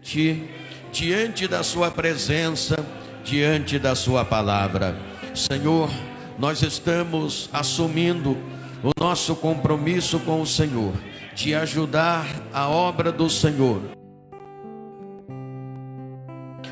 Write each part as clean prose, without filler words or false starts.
Ti, diante da sua presença, diante da sua palavra. Senhor, nós estamos assumindo o nosso compromisso com o Senhor, de ajudar a obra do Senhor.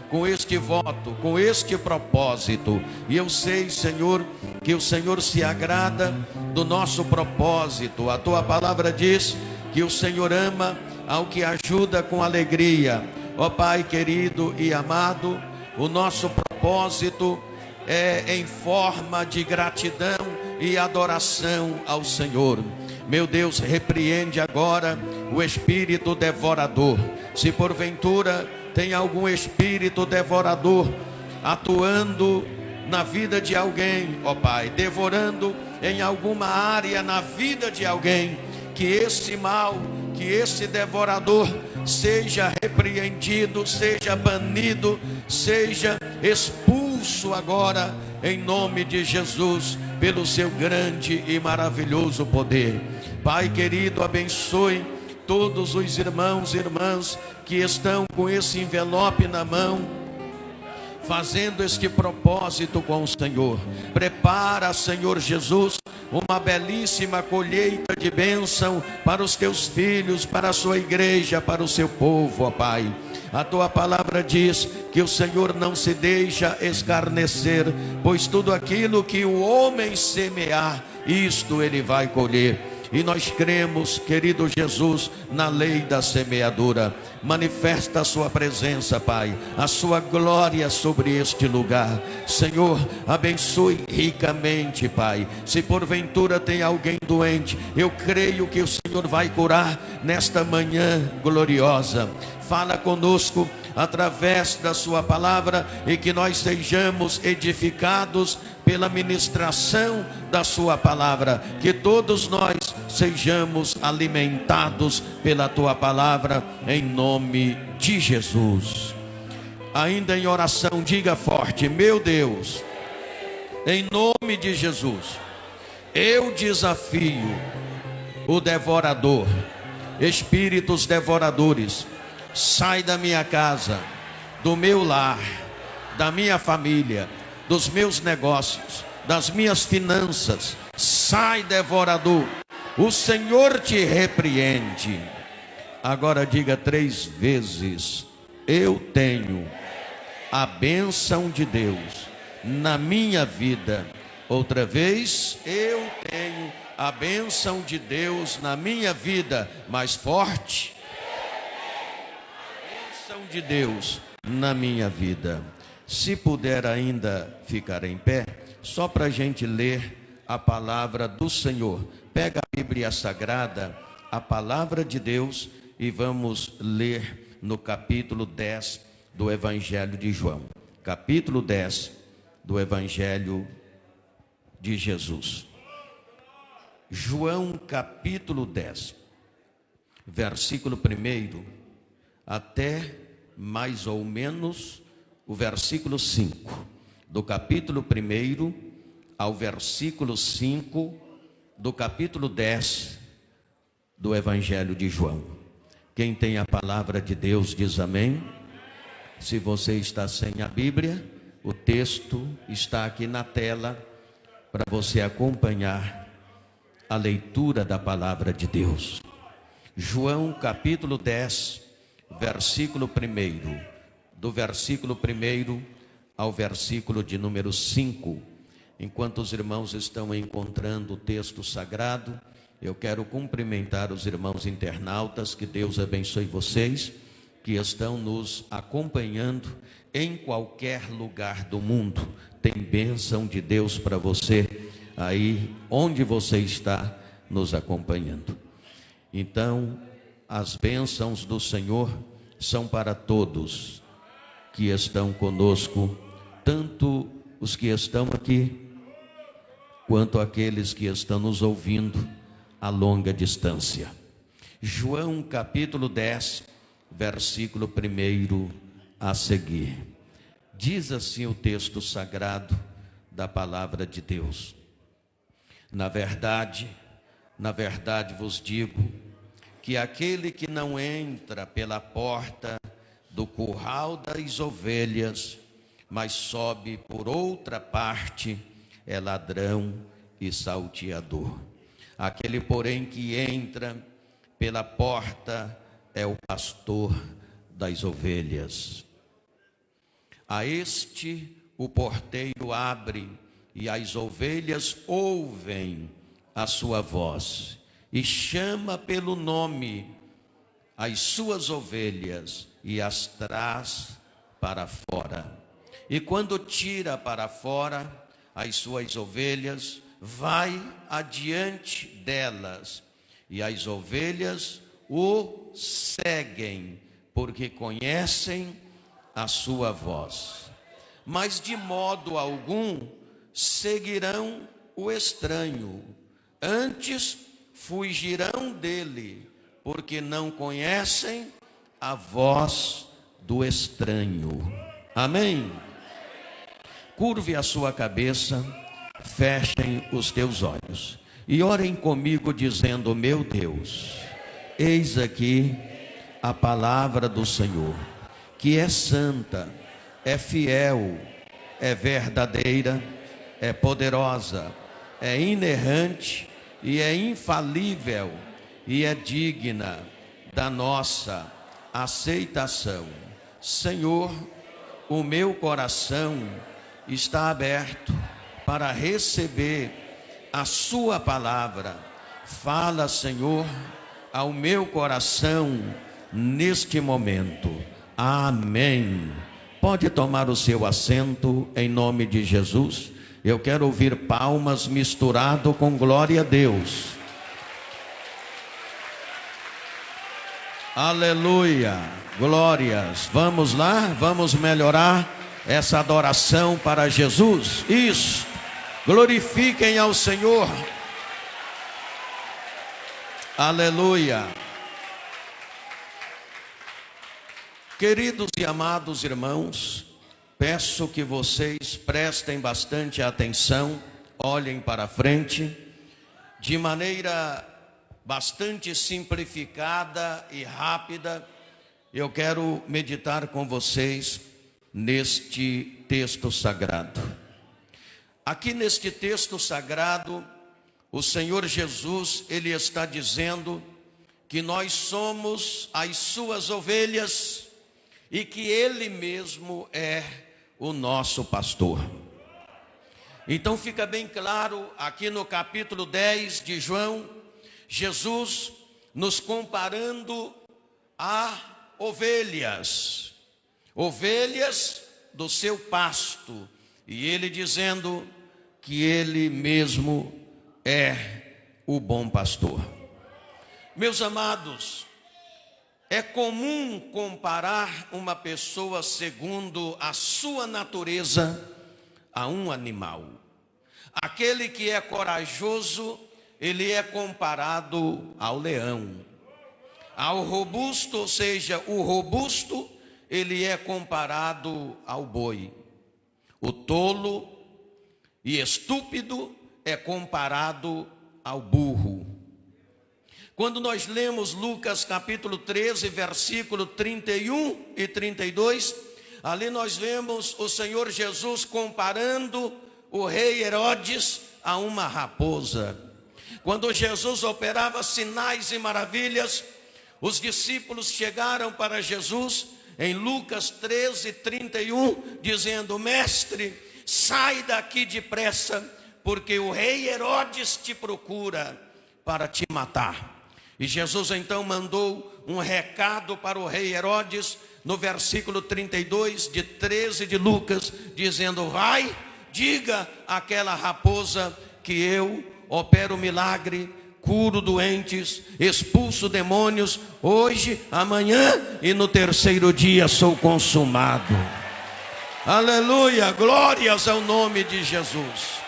Com este voto, com este propósito, e eu sei, Senhor, que o Senhor se agrada do nosso propósito. A tua palavra diz que o Senhor ama ao que ajuda com alegria. Ó Pai querido e amado, o nosso propósito é em forma de gratidão e adoração ao Senhor. Meu Deus, repreende agora o espírito devorador. Se porventura tem algum espírito devorador atuando na vida de alguém, ó Pai, devorando em alguma área na vida de alguém, que esse mal, que esse devorador seja repreendido, seja banido, seja expulso agora, em nome de Jesus, pelo seu grande e maravilhoso poder. Pai querido, abençoe todos os irmãos e irmãs que estão com esse envelope na mão, fazendo este propósito com o Senhor. Prepara, Senhor Jesus, uma belíssima colheita de bênção para os teus filhos, para a sua igreja, para o seu povo, ó Pai. A tua palavra diz que o Senhor não se deixa escarnecer, pois tudo aquilo que o homem semear, isto ele vai colher. E nós cremos, querido Jesus, na lei da semeadura. Manifesta a sua presença, Pai, a sua glória sobre este lugar. Senhor, abençoe ricamente, Pai. Se porventura tem alguém doente, eu creio que o Senhor vai curar nesta manhã gloriosa. Fala conosco através da sua palavra e que nós sejamos edificados pela ministração da sua palavra, que todos nós sejamos alimentados pela tua palavra, em nome de Jesus. Ainda em oração, diga forte: meu Deus, em nome de Jesus, eu desafio o devorador, espíritos devoradores. Sai da minha casa, do meu lar, da minha família, dos meus negócios, das minhas finanças. Sai, devorador. O Senhor te repreende. Agora diga 3 vezes: eu tenho a bênção de Deus na minha vida. Outra vez: eu tenho a bênção de Deus na minha vida. Mais forte: de Deus na minha vida. Se puder ainda ficar em pé, só para a gente ler a palavra do Senhor. Pega a Bíblia Sagrada, a palavra de Deus, e vamos ler no capítulo 10 do Evangelho de João. Capítulo 10 do Evangelho de Jesus. João capítulo 10, versículo 1 até mais ou menos o versículo 5, do capítulo 1 ao versículo 5 do capítulo 10 do Evangelho de João. Quem tem a palavra de Deus diz amém. Se você está sem a Bíblia, o texto está aqui na tela para você acompanhar a leitura da palavra de Deus. João capítulo 10, versículo 1, do versículo 1 ao versículo de número 5. Enquanto os irmãos estão encontrando o texto sagrado, eu quero cumprimentar os irmãos internautas. Que Deus abençoe vocês que estão nos acompanhando em qualquer lugar do mundo. Tem bênção de Deus para você aí onde você está nos acompanhando. Então, as bênçãos do Senhor são para todos que estão conosco, tanto os que estão aqui, quanto aqueles que estão nos ouvindo a longa distância. João capítulo 10, versículo 1 a seguir. Diz assim o texto sagrado da palavra de Deus: na verdade vos digo, que aquele que não entra pela porta do curral das ovelhas, mas sobe por outra parte, é ladrão e salteador. Aquele, porém, que entra pela porta é o pastor das ovelhas. A este o porteiro abre, e as ovelhas ouvem a sua voz, e chama pelo nome as suas ovelhas, e as traz para fora. E quando tira para fora as suas ovelhas, vai adiante delas, e as ovelhas o seguem, porque conhecem a sua voz. Mas de modo algum seguirão o estranho, antes fugirão dele, porque não conhecem a voz do estranho. Amém? Curve a sua cabeça, fechem os teus olhos e orem comigo dizendo: meu Deus, eis aqui a palavra do Senhor, que é santa, é fiel, é verdadeira, é poderosa, é inerrante e é infalível e é digna da nossa aceitação. Senhor, o meu coração está aberto para receber a sua palavra. Fala, Senhor, ao meu coração neste momento. Amém. Pode tomar o seu assento em nome de Jesus. Eu quero ouvir palmas misturado com glória a Deus. Aleluia, glórias. Vamos lá, vamos melhorar essa adoração para Jesus. Isso, glorifiquem ao Senhor. Aleluia. Queridos e amados irmãos, peço que vocês prestem bastante atenção, olhem para frente, de maneira bastante simplificada e rápida. Eu quero meditar com vocês neste texto sagrado. Aqui neste texto sagrado, o Senhor Jesus, Ele está dizendo que nós somos as suas ovelhas e que Ele mesmo é o nosso pastor. Então fica bem claro aqui no capítulo 10 de João, Jesus nos comparando a ovelhas, ovelhas do seu pasto, e Ele dizendo que Ele mesmo é o bom pastor. Meus amados, é comum comparar uma pessoa segundo a sua natureza a um animal. Aquele que é corajoso, ele é comparado ao leão. Ao robusto, ou seja, o robusto, ele é comparado ao boi. O tolo e estúpido é comparado ao burro. Quando nós lemos Lucas capítulo 13, versículo 31 e 32, ali nós vemos o Senhor Jesus comparando o rei Herodes a uma raposa. Quando Jesus operava sinais e maravilhas, os discípulos chegaram para Jesus em Lucas 13, 31, dizendo: mestre, sai daqui depressa, porque o rei Herodes te procura para te matar. E Jesus então mandou um recado para o rei Herodes, no versículo 32 de 13 de Lucas, dizendo: vai, diga àquela raposa que eu opero milagre, curo doentes, expulso demônios, hoje, amanhã e no terceiro dia sou consumado. Aleluia, glórias ao nome de Jesus.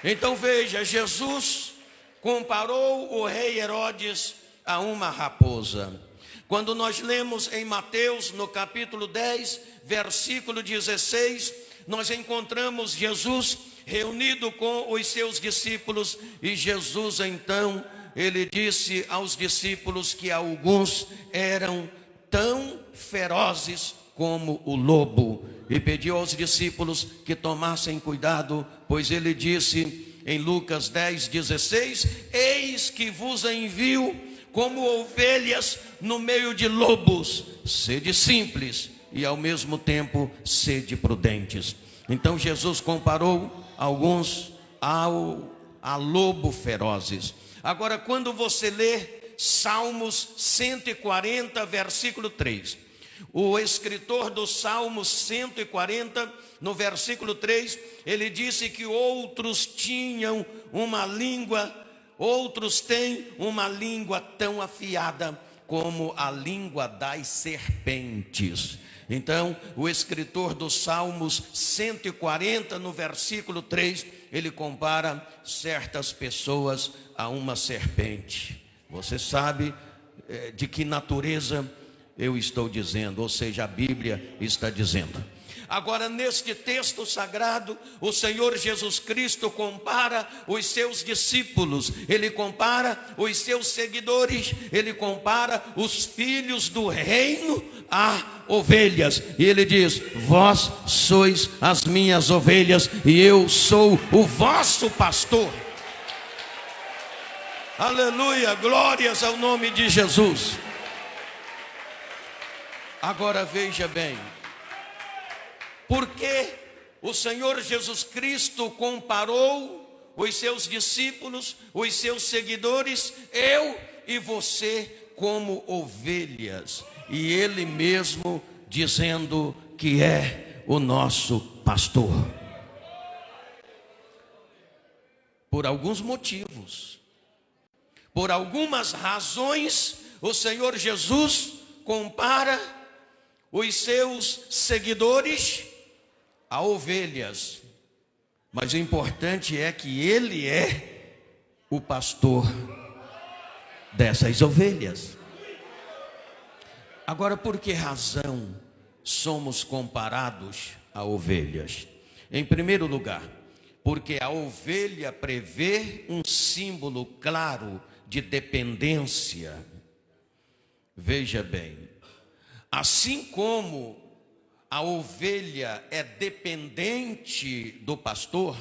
Então veja, Jesus comparou o rei Herodes a uma raposa. Quando nós lemos em Mateus, no capítulo 10, versículo 16, nós encontramos Jesus reunido com os seus discípulos, e Jesus então, ele disse aos discípulos que alguns eram tão ferozes como o lobo. E pediu aos discípulos que tomassem cuidado, pois ele disse em Lucas 10:16: eis que vos envio como ovelhas no meio de lobos. Sede simples e ao mesmo tempo sede prudentes. Então Jesus comparou alguns a lobo ferozes. Agora, quando você lê Salmos 140, versículo 3, o escritor do Salmos 140, no versículo 3, ele disse que outros tinham uma língua, outros têm uma língua tão afiada como a língua das serpentes. Então, o escritor dos Salmos 140, no versículo 3, ele compara certas pessoas a uma serpente. Você sabe de que natureza eu estou dizendo, ou seja, a Bíblia está dizendo. Agora, neste texto sagrado, o Senhor Jesus Cristo compara os seus discípulos, ele compara os seus seguidores, ele compara os filhos do reino a ovelhas, e ele diz: vós sois as minhas ovelhas e eu sou o vosso pastor. Aleluia, glórias ao nome de Jesus. Agora veja bem, por que o Senhor Jesus Cristo comparou os seus discípulos, os seus seguidores, eu e você, como ovelhas, e ele mesmo dizendo que é o nosso pastor? Por alguns motivos, por algumas razões, o Senhor Jesus compara os seus seguidores a ovelhas, mas o importante é que ele é o pastor dessas ovelhas. Agora, por que razão somos comparados a ovelhas? Em primeiro lugar, porque a ovelha prevê um símbolo claro de dependência. Veja bem, assim como a ovelha é dependente do pastor,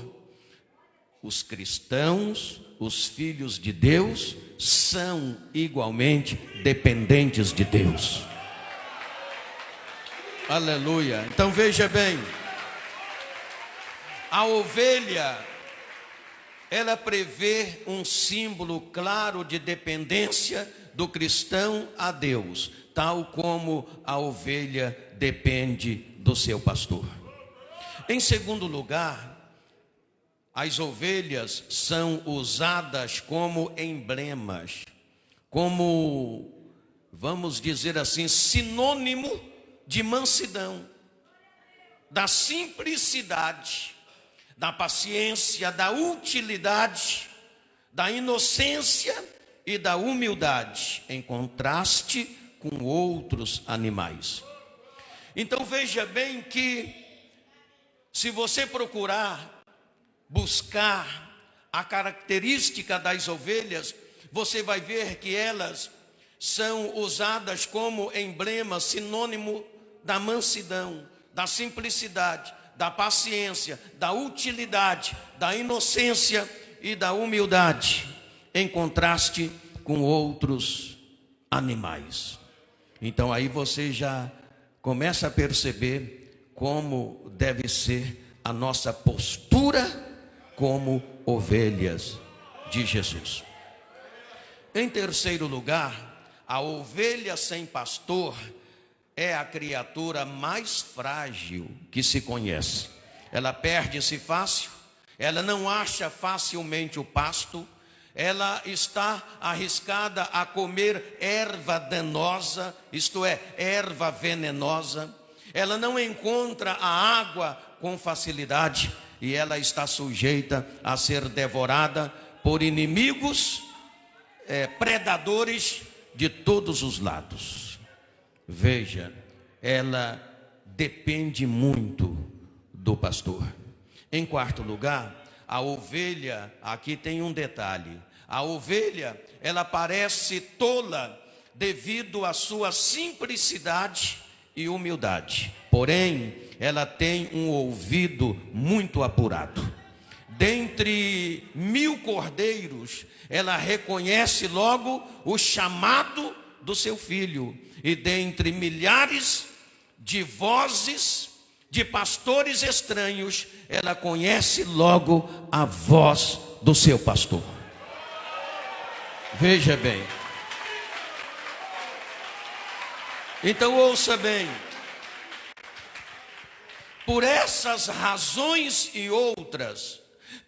os cristãos, os filhos de Deus, são igualmente dependentes de Deus. Aleluia. Então veja bem, a ovelha, ela prevê um símbolo claro de dependência do cristão a Deus, tal como a ovelha depende do seu pastor. Em segundo lugar, as ovelhas são usadas como emblemas, como, vamos dizer assim, sinônimo de mansidão, da simplicidade, da paciência, da utilidade, da inocência e da humildade, em contraste com outros animais. Então veja bem que, se você procurar buscar a característica das ovelhas, você vai ver que elas são usadas como emblema, sinônimo da mansidão, da simplicidade, da paciência, da utilidade, da inocência e da humildade, em contraste com outros animais. Então aí você já começa a perceber como deve ser a nossa postura como ovelhas de Jesus. Em terceiro lugar, a ovelha sem pastor é a criatura mais frágil que se conhece. Ela perde-se fácil, ela não acha facilmente o pasto, ela está arriscada a comer erva danosa, isto é, erva venenosa. Ela não encontra a água com facilidade e ela está sujeita a ser devorada por inimigos, predadores de todos os lados. Veja, ela depende muito do pastor. Em quarto lugar, a ovelha, aqui tem um detalhe: a ovelha, ela parece tola devido à sua simplicidade e humildade. Porém, ela tem um ouvido muito apurado. Dentre 1000 cordeiros, ela reconhece logo o chamado do seu filho. E dentre milhares de vozes de pastores estranhos, ela conhece logo a voz do seu pastor. Veja bem. Então ouça bem. Por essas razões e outras,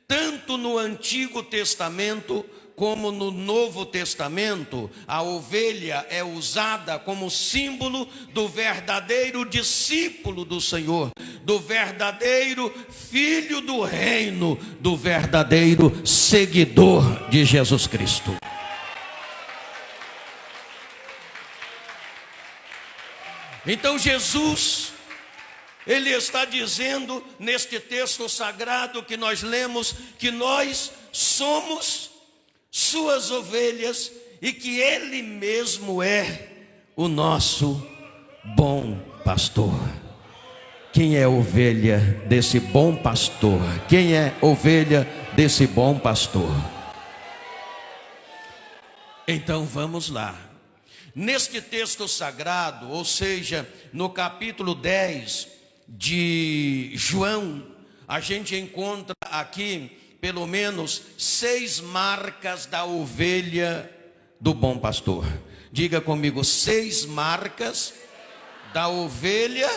tanto no Antigo Testamento como no Novo Testamento, a ovelha é usada como símbolo do verdadeiro discípulo do Senhor, do verdadeiro filho do reino, do verdadeiro seguidor de Jesus Cristo. Então Jesus, ele está dizendo neste texto sagrado que nós lemos, que nós somos suas ovelhas e que ele mesmo é o nosso bom pastor. Quem é ovelha desse bom pastor? Quem é ovelha desse bom pastor? Então vamos lá. Neste texto sagrado, ou seja, no capítulo 10 de João, a gente encontra aqui pelo menos 6 marcas da ovelha do bom pastor. Diga comigo, 6 marcas da ovelha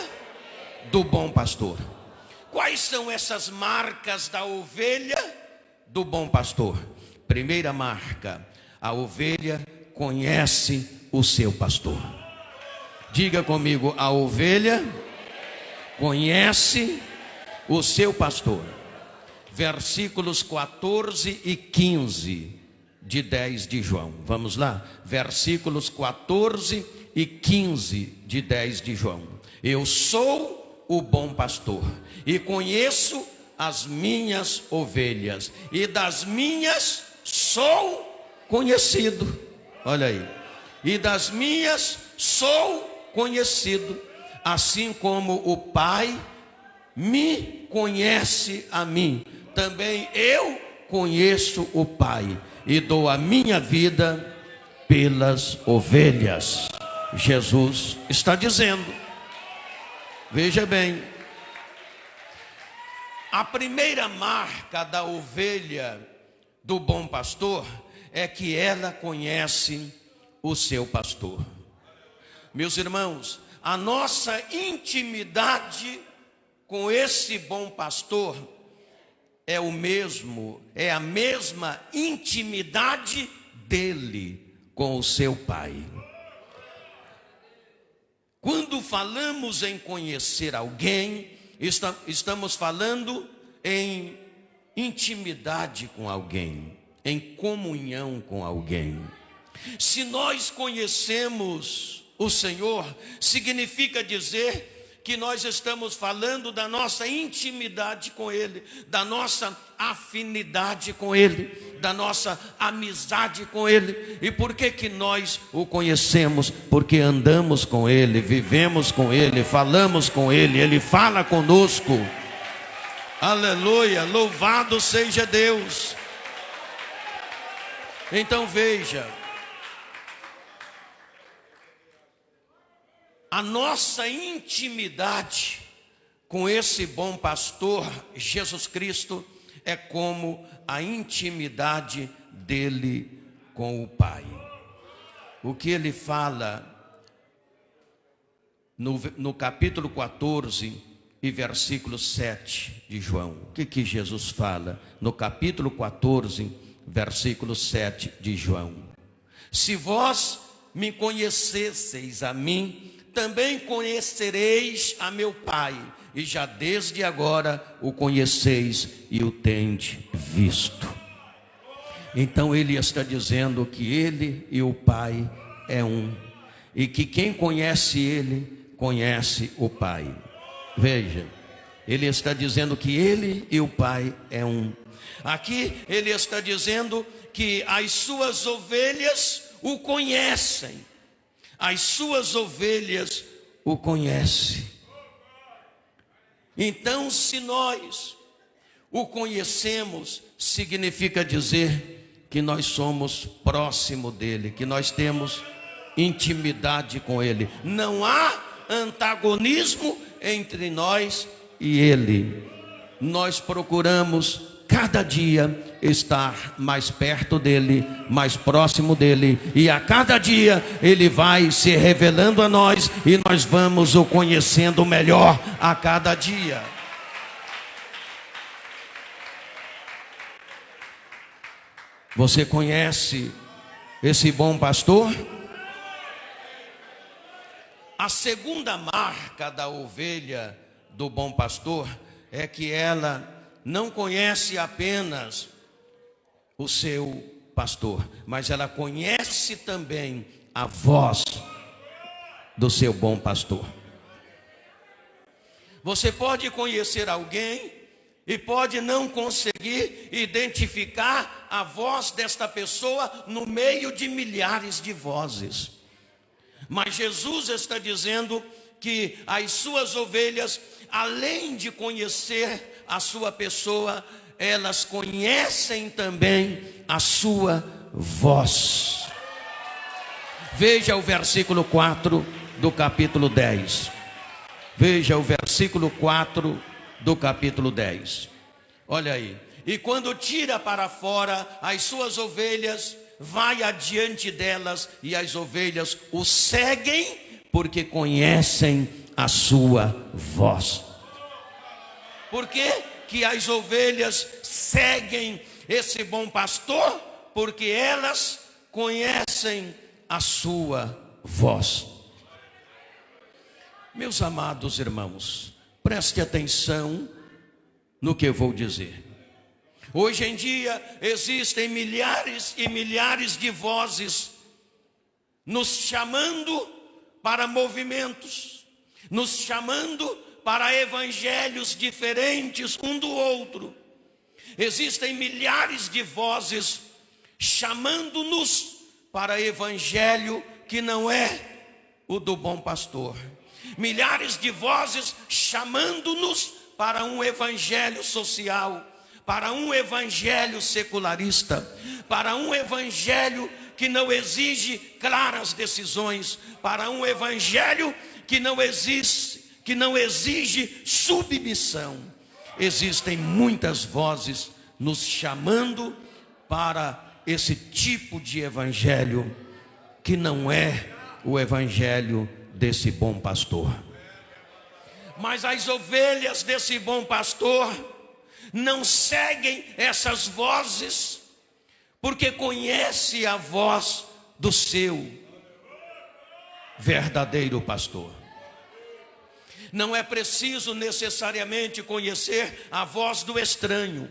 do bom pastor. Quais são essas marcas da ovelha do bom pastor? Primeira marca, a ovelha conhece o seu pastor. Diga comigo, a ovelha conhece o seu pastor. Versículos 14 e 15 de 10 de João. Vamos lá? Versículos 14 e 15 de 10 de João. Eu sou o bom pastor e conheço as minhas ovelhas, e das minhas sou conhecido. Olha aí. E das minhas sou conhecido, assim como o Pai me conhece a mim, também eu conheço o Pai e dou a minha vida pelas ovelhas. Jesus está dizendo. Veja bem, a primeira marca da ovelha do bom pastor é que ela conhece o seu pastor. Meus irmãos, a nossa intimidade com esse bom pastor é a mesma intimidade dele com o seu Pai. Quando falamos em conhecer alguém, estamos falando em intimidade com alguém, em comunhão com alguém. Se nós conhecemos o Senhor, significa dizer que nós estamos falando da nossa intimidade com Ele, da nossa afinidade com Ele, da nossa amizade com Ele. E por que nós o conhecemos? Porque andamos com Ele, vivemos com Ele, falamos com Ele, Ele fala conosco. Aleluia, louvado seja Deus. Então veja, a nossa intimidade com esse bom pastor, Jesus Cristo, é como a intimidade dele com o Pai. O que ele fala no capítulo 14 e versículo 7 de João. O que Jesus fala no capítulo 14, versículo 7 de João? Se vós me conhecesseis a mim, também conhecereis a meu Pai, e já desde agora o conheceis e o tendes visto. Então ele está dizendo que ele e o Pai é um, e que quem conhece ele, conhece o Pai. Veja, ele está dizendo que ele e o Pai é um. Aqui ele está dizendo que as suas ovelhas o conhecem. as suas ovelhas o conhecem. Então, se nós o conhecemos, significa dizer que nós somos próximo dele, que nós temos intimidade com ele. Não há antagonismo entre nós e ele. Nós procuramos cada dia estar mais perto dele, mais próximo dele, e a cada dia ele vai se revelando a nós e nós vamos o conhecendo melhor a cada dia. Você conhece esse bom pastor? A segunda marca da ovelha do bom pastor é que ela não conhece apenas o seu pastor, mas ela conhece também a voz do seu bom pastor. Você pode conhecer alguém e pode não conseguir identificar a voz desta pessoa no meio de milhares de vozes. Mas Jesus está dizendo que as suas ovelhas, além de conhecer a sua pessoa, elas conhecem também a sua voz. Veja o versículo 4 do capítulo 10. Veja o versículo 4 do capítulo 10. Olha aí. E quando tira para fora as suas ovelhas, vai adiante delas, e as ovelhas o seguem, porque conhecem a sua voz. Por que as ovelhas seguem esse bom pastor? Porque elas conhecem a sua voz. Meus amados irmãos, preste atenção no que eu vou dizer. Hoje em dia existem milhares e milhares de vozes nos chamando para movimentos, nos chamando para evangelhos diferentes um do outro. Existem milhares de vozes chamando-nos para evangelho que não é o do bom pastor. Milhares de vozes chamando-nos para um evangelho social, para um evangelho secularista, para um evangelho que não exige claras decisões, para um evangelho que não exige submissão. Existem muitas vozes nos chamando para esse tipo de evangelho que não é o evangelho desse bom pastor. Mas as ovelhas desse bom pastor não seguem essas vozes, porque conhece a voz do seu verdadeiro pastor. Não é preciso necessariamente conhecer a voz do estranho.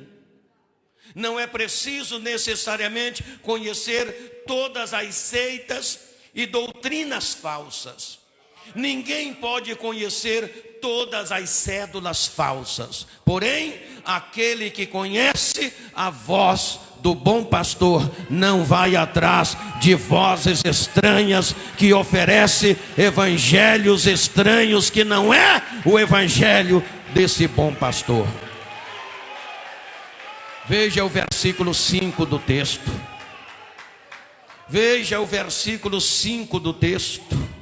Não é preciso necessariamente conhecer todas as seitas e doutrinas falsas. Ninguém pode conhecer todas as cédulas falsas. Porém, aquele que conhece a voz do bom pastor não vai atrás de vozes estranhas que oferece evangelhos estranhos, que não é o evangelho desse bom pastor. Veja o versículo 5 do texto. Veja o versículo 5 do texto.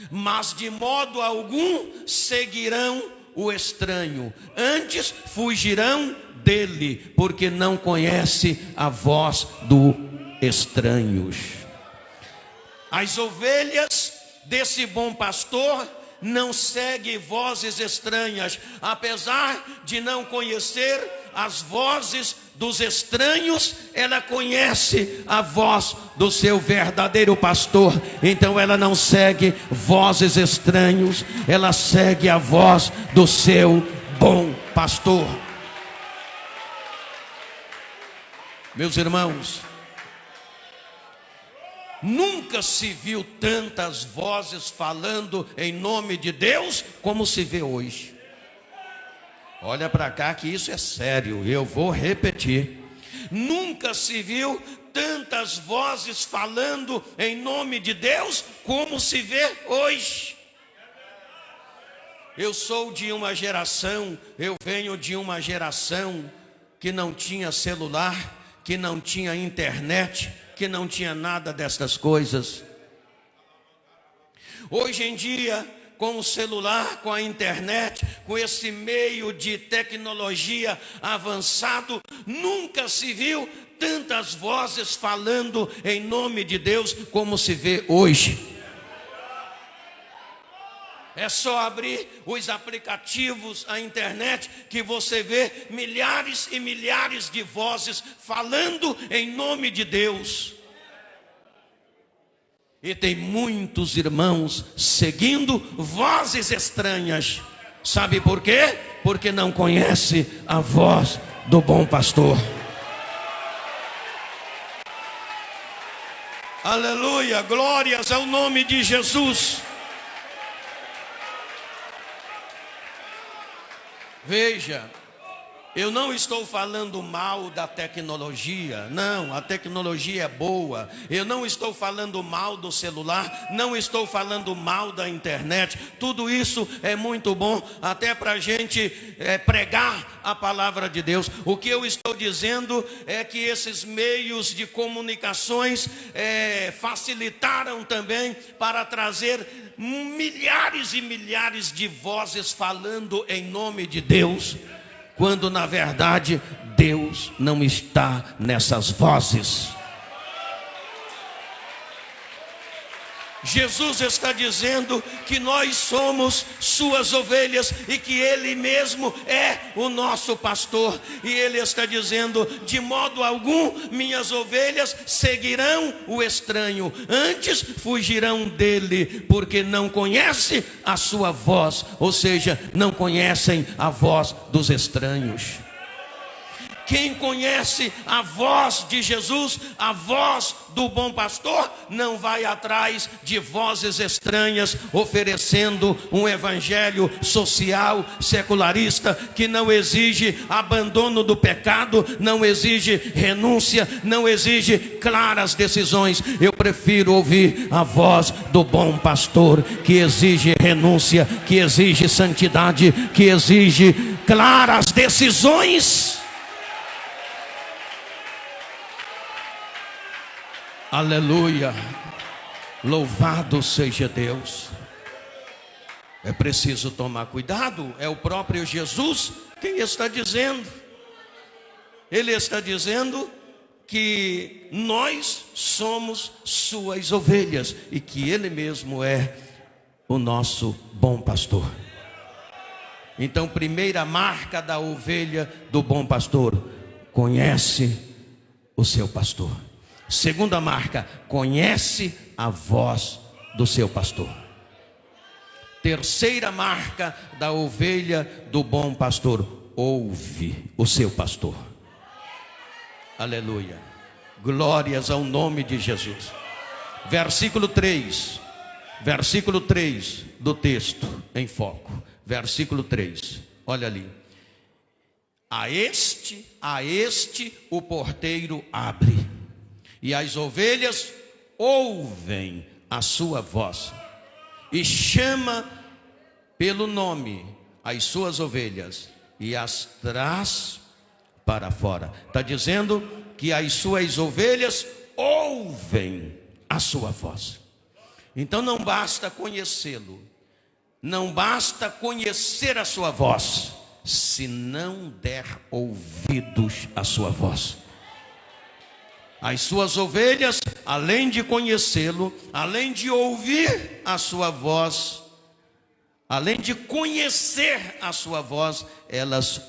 Mas de modo algum seguirão o estranho, antes fugirão dele, porque não conhece a voz do estranhos. As ovelhas desse bom pastor não seguem vozes estranhas, apesar de não conhecer as vozes dos estranhos, ela conhece a voz do seu verdadeiro pastor. Então ela não segue vozes estranhos, ela segue a voz do seu bom pastor. Meus irmãos, nunca se viu tantas vozes falando em nome de Deus como se vê hoje. Olha para cá que isso é sério, eu vou repetir. Nunca se viu tantas vozes falando em nome de Deus como se vê hoje. Eu sou de uma geração, eu venho de uma geração que não tinha celular, que não tinha internet, que não tinha nada dessas coisas. Hoje em dia, com o celular, com a internet, com esse meio de tecnologia avançado, nunca se viu tantas vozes falando em nome de Deus como se vê hoje. É só abrir os aplicativos, a internet, que você vê milhares e milhares de vozes falando em nome de Deus. E tem muitos irmãos seguindo vozes estranhas. Sabe por quê? Porque não conhece a voz do bom pastor. Aleluia, glórias ao nome de Jesus. Veja, eu não estou falando mal da tecnologia, não, a tecnologia é boa. Eu não estou falando mal do celular, não estou falando mal da internet. Tudo isso é muito bom, até para a gente pregar a palavra de Deus. O que eu estou dizendo é que esses meios de comunicações facilitaram também para trazer milhares e milhares de vozes falando em nome de Deus, quando na verdade Deus não está nessas vozes. Jesus está dizendo que nós somos suas ovelhas e que Ele mesmo é o nosso pastor. E Ele está dizendo: de modo algum minhas ovelhas seguirão o estranho, antes fugirão dele, porque não conhece a sua voz, ou seja, não conhecem a voz dos estranhos. Quem conhece a voz de Jesus, a voz do bom pastor, não vai atrás de vozes estranhas, oferecendo um evangelho social, secularista, que não exige abandono do pecado, não exige renúncia, não exige claras decisões. Eu prefiro ouvir a voz do bom pastor, que exige renúncia, que exige santidade, que exige claras decisões. Aleluia, louvado seja Deus. É preciso tomar cuidado, é o próprio Jesus quem está dizendo. Ele está dizendo que nós somos suas ovelhas e que Ele mesmo é o nosso bom pastor. Então, primeira marca da ovelha do bom pastor: conhece o seu pastor. Segunda marca: conhece a voz do seu pastor. Terceira marca da ovelha do bom pastor: ouve o seu pastor. Aleluia, glórias ao nome de Jesus. Versículo 3 do texto em foco. Versículo 3, olha ali. A este o porteiro abre, e as ovelhas ouvem a sua voz, e chama pelo nome as suas ovelhas, e as traz para fora. Está dizendo que as suas ovelhas ouvem a sua voz. Então não basta conhecê-lo, não basta conhecer a sua voz, se não der ouvidos à sua voz. As suas ovelhas, além de conhecê-lo, além de ouvir a sua voz, além de conhecer a sua voz, elas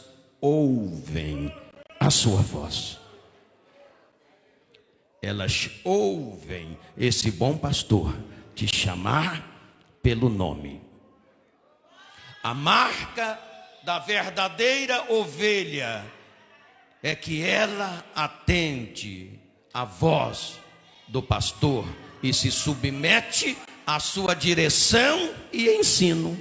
ouvem a sua voz. Elas ouvem esse bom pastor te chamar pelo nome. A marca da verdadeira ovelha é que ela atende a voz do pastor e se submete à sua direção e ensino.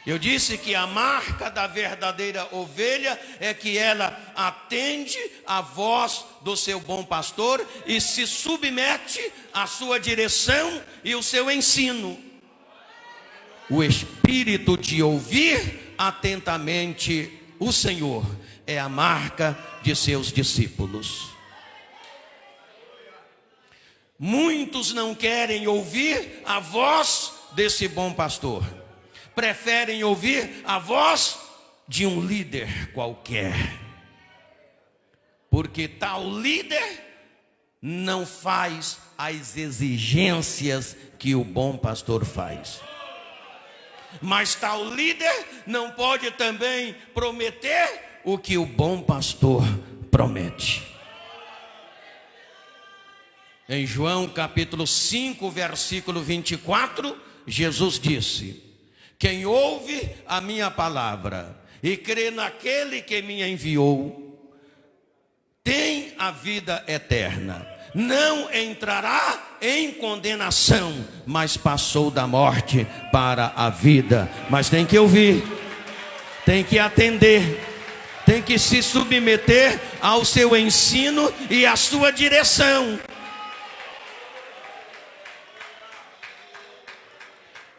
Eu disse que a marca da verdadeira ovelha é que ela atende à voz do seu bom pastor e se submete à sua direção e o seu ensino. O espírito de ouvir atentamente o Senhor é a marca de seus discípulos. Muitos não querem ouvir a voz desse bom pastor. Preferem ouvir a voz de um líder qualquer. Porque tal líder não faz as exigências que o bom pastor faz. Mas tal líder não pode também prometer o que o bom pastor promete. Em João capítulo 5, versículo 24, Jesus disse: quem ouve a minha palavra e crê naquele que me enviou, tem a vida eterna. Não entrará em condenação, mas passou da morte para a vida. Mas tem que ouvir, tem que atender, tem que se submeter ao seu ensino e à sua direção.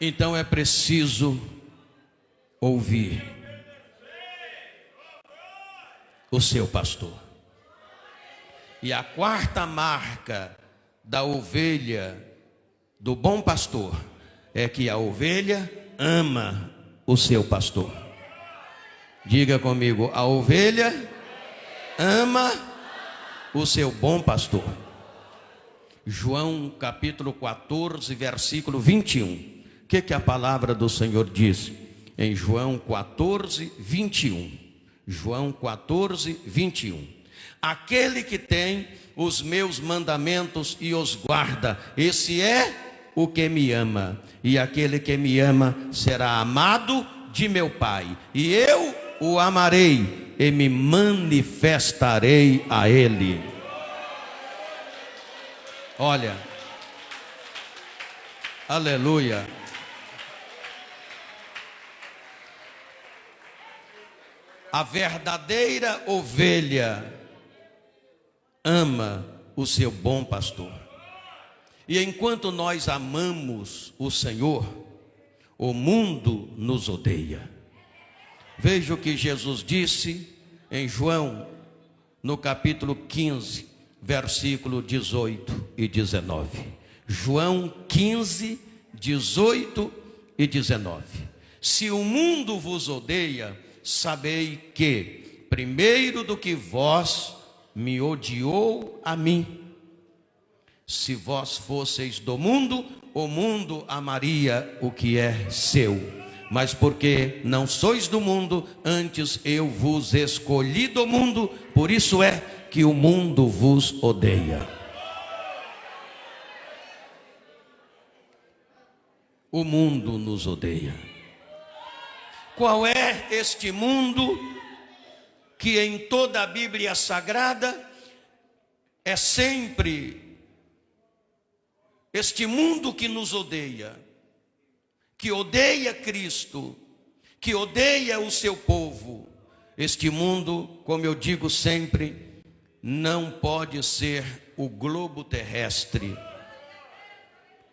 Então é preciso ouvir o seu pastor. E a quarta marca da ovelha do bom pastor é que a ovelha ama o seu pastor. Diga comigo, a ovelha ama o seu bom pastor. João capítulo 14, versículo 21. O que a palavra do Senhor diz? Em João 14, 21. João 14, 21. Aquele que tem os meus mandamentos e os guarda, esse é o que me ama. E aquele que me ama será amado de meu Pai. E eu o amarei e me manifestarei a ele. Olha, aleluia. A verdadeira ovelha ama o seu bom pastor. E enquanto nós amamos o Senhor, o mundo nos odeia. Veja o que Jesus disse em João, no capítulo 15, versículo 18 e 19. João 15, 18 e 19. Se o mundo vos odeia, sabei que, primeiro do que vós, me odiou a mim. Se vós fosseis do mundo, o mundo amaria o que é seu. Mas porque não sois do mundo, antes eu vos escolhi do mundo, por isso é que o mundo vos odeia. O mundo nos odeia. Qual é este mundo que em toda a Bíblia Sagrada é sempre este mundo que nos odeia, que odeia Cristo, que odeia o seu povo? Este mundo, como eu digo sempre, não pode ser o globo terrestre.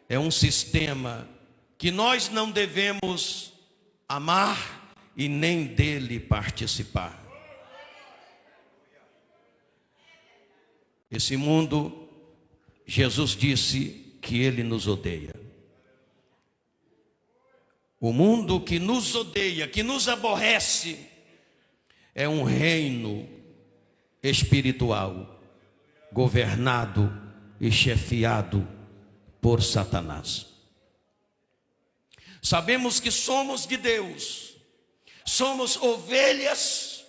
É um sistema que nós não devemos amar e nem dele participar. Esse mundo, Jesus disse que ele nos odeia. O mundo que nos odeia, que nos aborrece, é um reino espiritual, governado e chefiado por Satanás. Sabemos que somos de Deus, somos ovelhas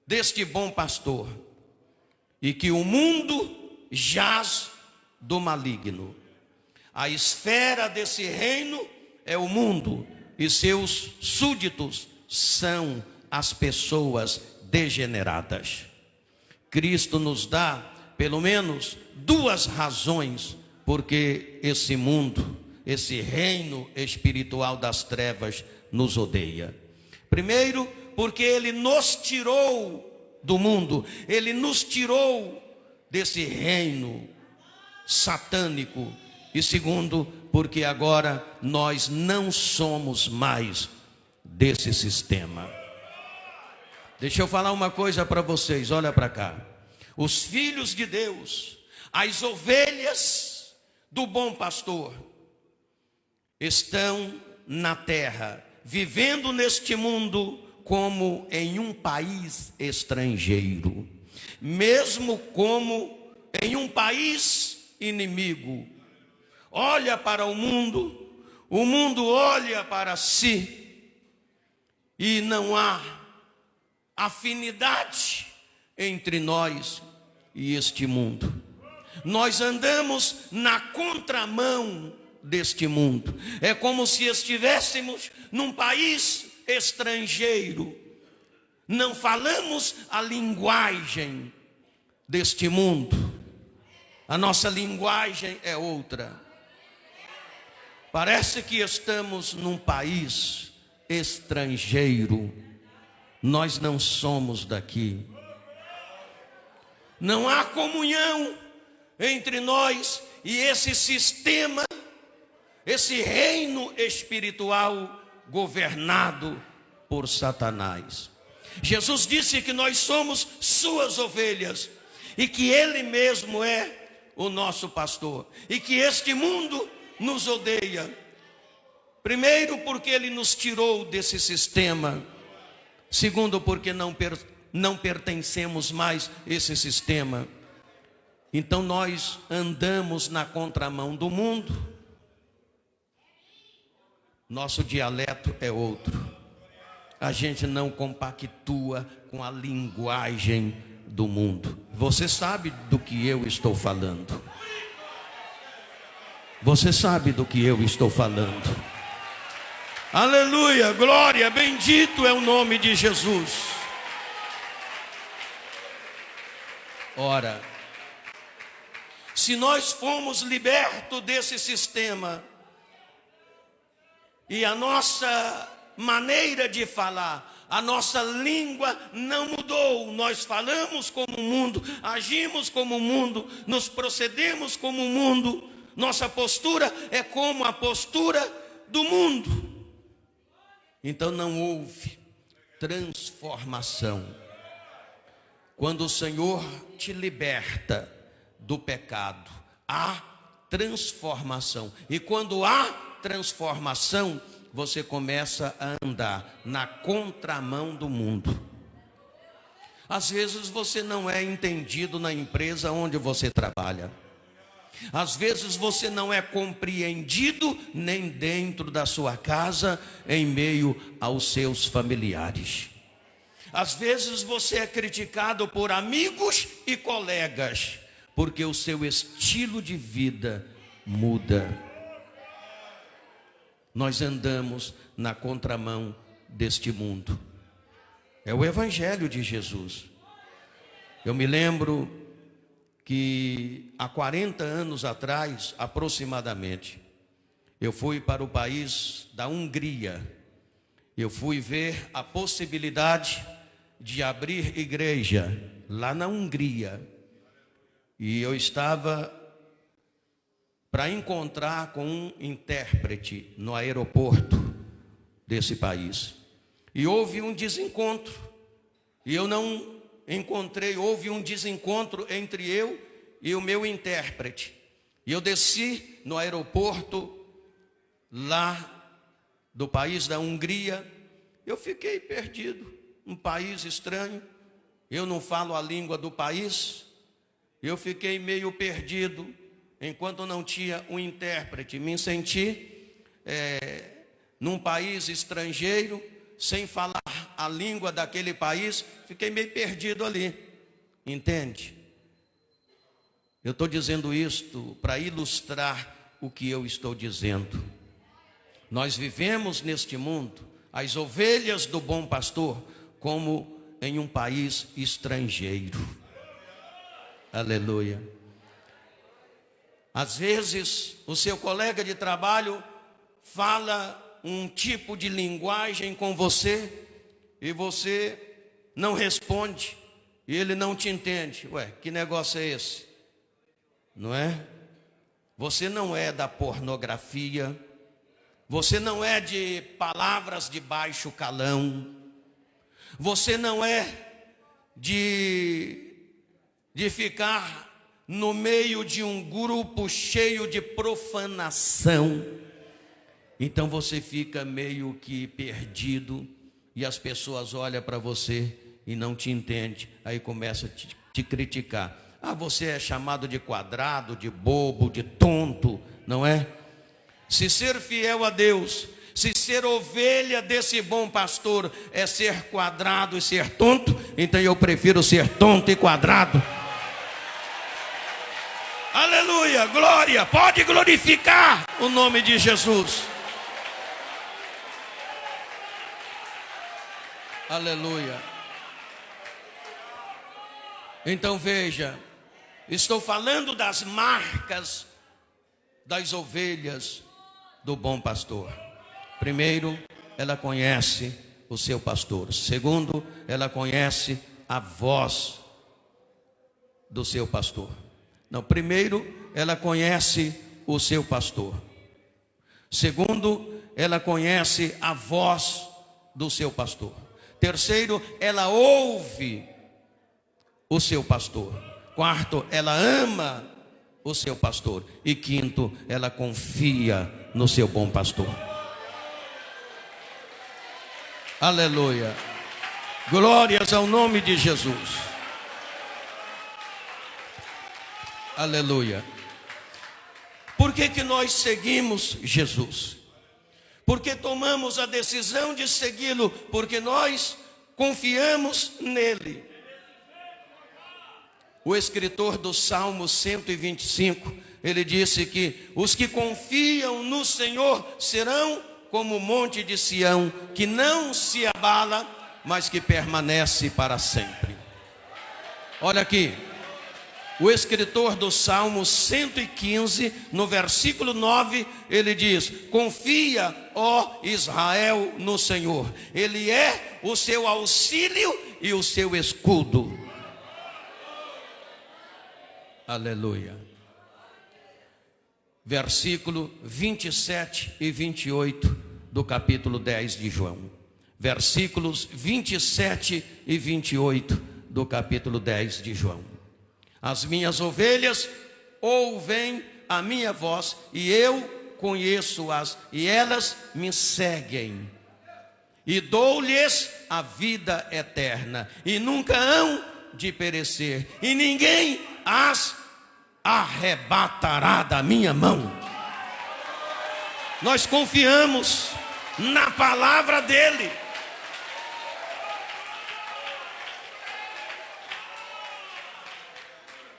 deste bom pastor, e que o mundo jaz do maligno. A esfera desse reino é o mundo, e seus súditos são as pessoas degeneradas. Cristo nos dá pelo menos duas razões porque esse mundo, esse reino espiritual das trevas nos odeia. Primeiro, porque Ele nos tirou do mundo, Ele nos tirou desse reino satânico. E segundo, porque agora nós não somos mais desse sistema. Deixa eu falar uma coisa para vocês, olha para cá. Os filhos de Deus, as ovelhas do bom pastor, estão na terra, vivendo neste mundo como em um país estrangeiro, mesmo como em um país inimigo. Olha para o mundo olha para si, e não há afinidade entre nós e este mundo. Nós andamos na contramão deste mundo. É como se estivéssemos num país estrangeiro. Não falamos a linguagem deste mundo. A nossa linguagem é outra. Parece que estamos num país estrangeiro. Nós não somos daqui. Não há comunhão entre nós e esse sistema, esse reino espiritual governado por Satanás. Jesus disse que nós somos suas ovelhas e que Ele mesmo é o nosso pastor, e que este mundo nos odeia. Primeiro, porque Ele nos tirou desse sistema. Segundo, porque não pertencemos mais a esse sistema. Então nós andamos na contramão do mundo. Nosso dialeto é outro. A gente não compactua com a linguagem do mundo. Você sabe do que eu estou falando. Você sabe do que eu estou falando. Aleluia, glória, bendito é o nome de Jesus. Ora, se nós fomos libertos desse sistema, e a nossa maneira de falar, a nossa língua não mudou, nós falamos como o mundo, agimos como o mundo, nos procedemos como o mundo, nossa postura é como a postura do mundo. Então não houve transformação. Quando o Senhor te liberta do pecado, há transformação. E quando há transformação, você começa a andar na contramão do mundo. Às vezes você não é entendido na empresa onde você trabalha. Às vezes você não é compreendido nem dentro da sua casa, em meio aos seus familiares. Às vezes você é criticado por amigos e colegas, porque o seu estilo de vida muda. Nós andamos na contramão deste mundo. É o Evangelho de Jesus. Eu me lembro que há 40 anos atrás, aproximadamente, eu fui para o país da Hungria. Eu fui ver a possibilidade de abrir igreja lá na Hungria. E eu estava para encontrar com um intérprete no aeroporto desse país. E houve um desencontro. E eu não encontrei, houve um desencontro entre eu e o meu intérprete. E eu desci no aeroporto lá do país da Hungria. Eu fiquei perdido, um país estranho. Eu não falo a língua do país. Eu fiquei meio perdido. Enquanto não tinha um intérprete, me senti num país estrangeiro, sem falar a língua daquele país, fiquei meio perdido ali, entende? Eu estou dizendo isto para ilustrar o que eu estou dizendo. Nós vivemos neste mundo, as ovelhas do bom pastor, como em um país estrangeiro. Aleluia. Às vezes, o seu colega de trabalho fala um tipo de linguagem com você e você não responde, e ele não te entende. Ué, que negócio é esse? Não é? Você não é da pornografia, você não é de palavras de baixo calão, você não é de ficar no meio de um grupo cheio de profanação. Então você fica meio que perdido, e as pessoas olham para você e não te entendem, aí começa a te criticar. Ah, você é chamado de quadrado, de bobo, de tonto, não é? Se ser fiel a Deus, se ser ovelha desse bom pastor é ser quadrado e ser tonto, então eu prefiro ser tonto e quadrado. Aleluia, glória, pode glorificar o nome de Jesus. Aleluia. Então veja, estou falando das marcas das ovelhas do bom pastor. Primeiro, ela conhece o seu pastor. Segundo, ela conhece a voz do seu pastor. Não, primeiro, ela conhece o seu pastor. Segundo, ela conhece a voz do seu pastor. Terceiro, ela ouve o seu pastor. Quarto, ela ama o seu pastor. E quinto, ela confia no seu bom pastor. Aleluia. Glórias ao nome de Jesus. Aleluia. Por que nós seguimos Jesus? Porque tomamos a decisão de segui-lo, porque nós confiamos nele. O escritor do Salmo 125, ele disse que os que confiam no Senhor serão como o monte de Sião, que não se abala, mas que permanece para sempre. Olha aqui, o escritor do Salmo 115, no versículo 9, ele diz: confia, ó Israel, no Senhor. Ele é o seu auxílio e o seu escudo. Aleluia. Versículo 27 e 28 do capítulo 10 de João. Versículos 27 e 28 do capítulo 10 de João. As minhas ovelhas ouvem a minha voz, e eu conheço-as, e elas me seguem. E dou-lhes a vida eterna, e nunca hão de perecer, e ninguém as arrebatará da minha mão. Nós confiamos na palavra dele.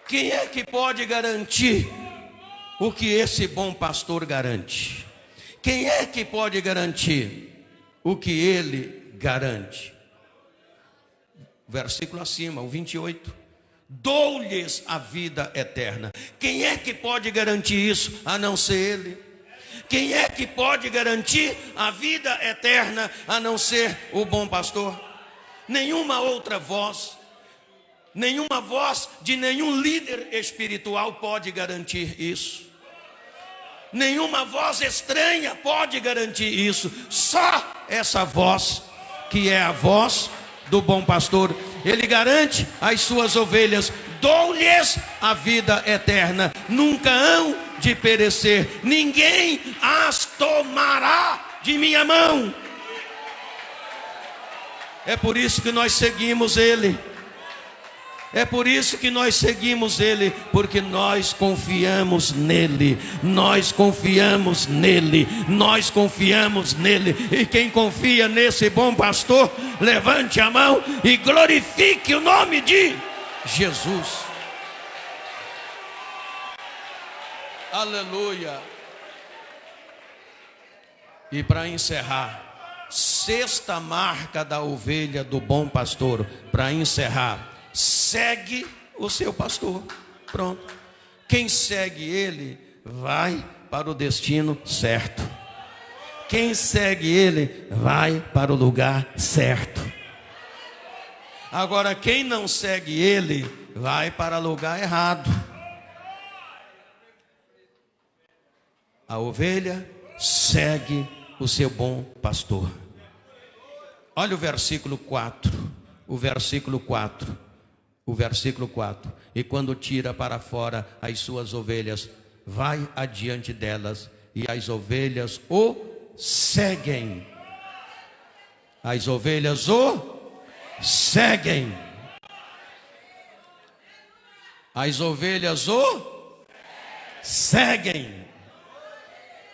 Quem é que pode garantir o que esse bom pastor garante? Quem é que pode garantir o que ele garante? Versículo acima, o 28. Dou-lhes a vida eterna. Quem é que pode garantir isso a não ser ele? Quem é que pode garantir a vida eterna a não ser o bom pastor? Nenhuma outra voz, nenhuma voz de nenhum líder espiritual pode garantir isso. Nenhuma voz estranha pode garantir isso. Só essa voz, que é a voz do bom pastor. Ele garante às suas ovelhas: dou-lhes a vida eterna, nunca hão de perecer, ninguém as tomará de minha mão. É por isso que nós seguimos ele. É por isso que nós seguimos ele, porque nós confiamos nele, nós confiamos nele, nós confiamos nele. E quem confia nesse bom pastor, levante a mão e glorifique o nome de Jesus. Aleluia. E para encerrar, sexta marca da ovelha do bom pastor, para encerrar: segue o seu pastor. Pronto. Quem segue ele vai para o destino certo. Quem segue ele vai para o lugar certo. Agora, quem não segue ele, vai para lugar errado. A ovelha segue o seu bom pastor. Olha o versículo 4. O versículo 4. O versículo 4. E quando tira para fora as suas ovelhas, vai adiante delas, e as ovelhas o seguem. As ovelhas o seguem. As ovelhas o seguem.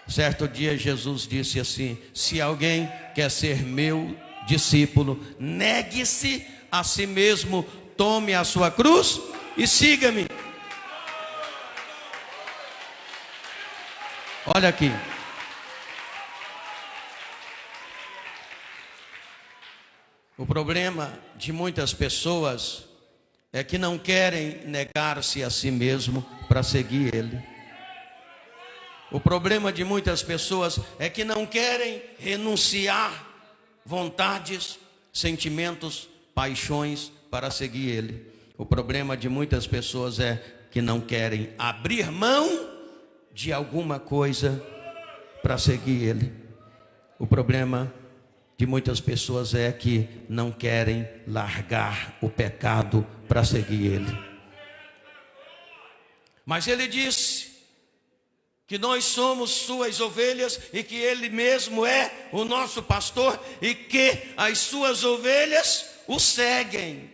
Certo dia Jesus disse assim: se alguém quer ser meu discípulo, negue-se a si mesmo, tome a sua cruz e siga-me. Olha aqui. O problema de muitas pessoas é que não querem negar-se a si mesmo para seguir ele. O problema de muitas pessoas é que não querem renunciar vontades, sentimentos, paixões para seguir ele. O problema de muitas pessoas é que não querem abrir mão de alguma coisa para seguir ele. O problema de muitas pessoas é que não querem largar o pecado para seguir ele. Mas ele disse que nós somos suas ovelhas e que ele mesmo é o nosso pastor e que as suas ovelhas o seguem.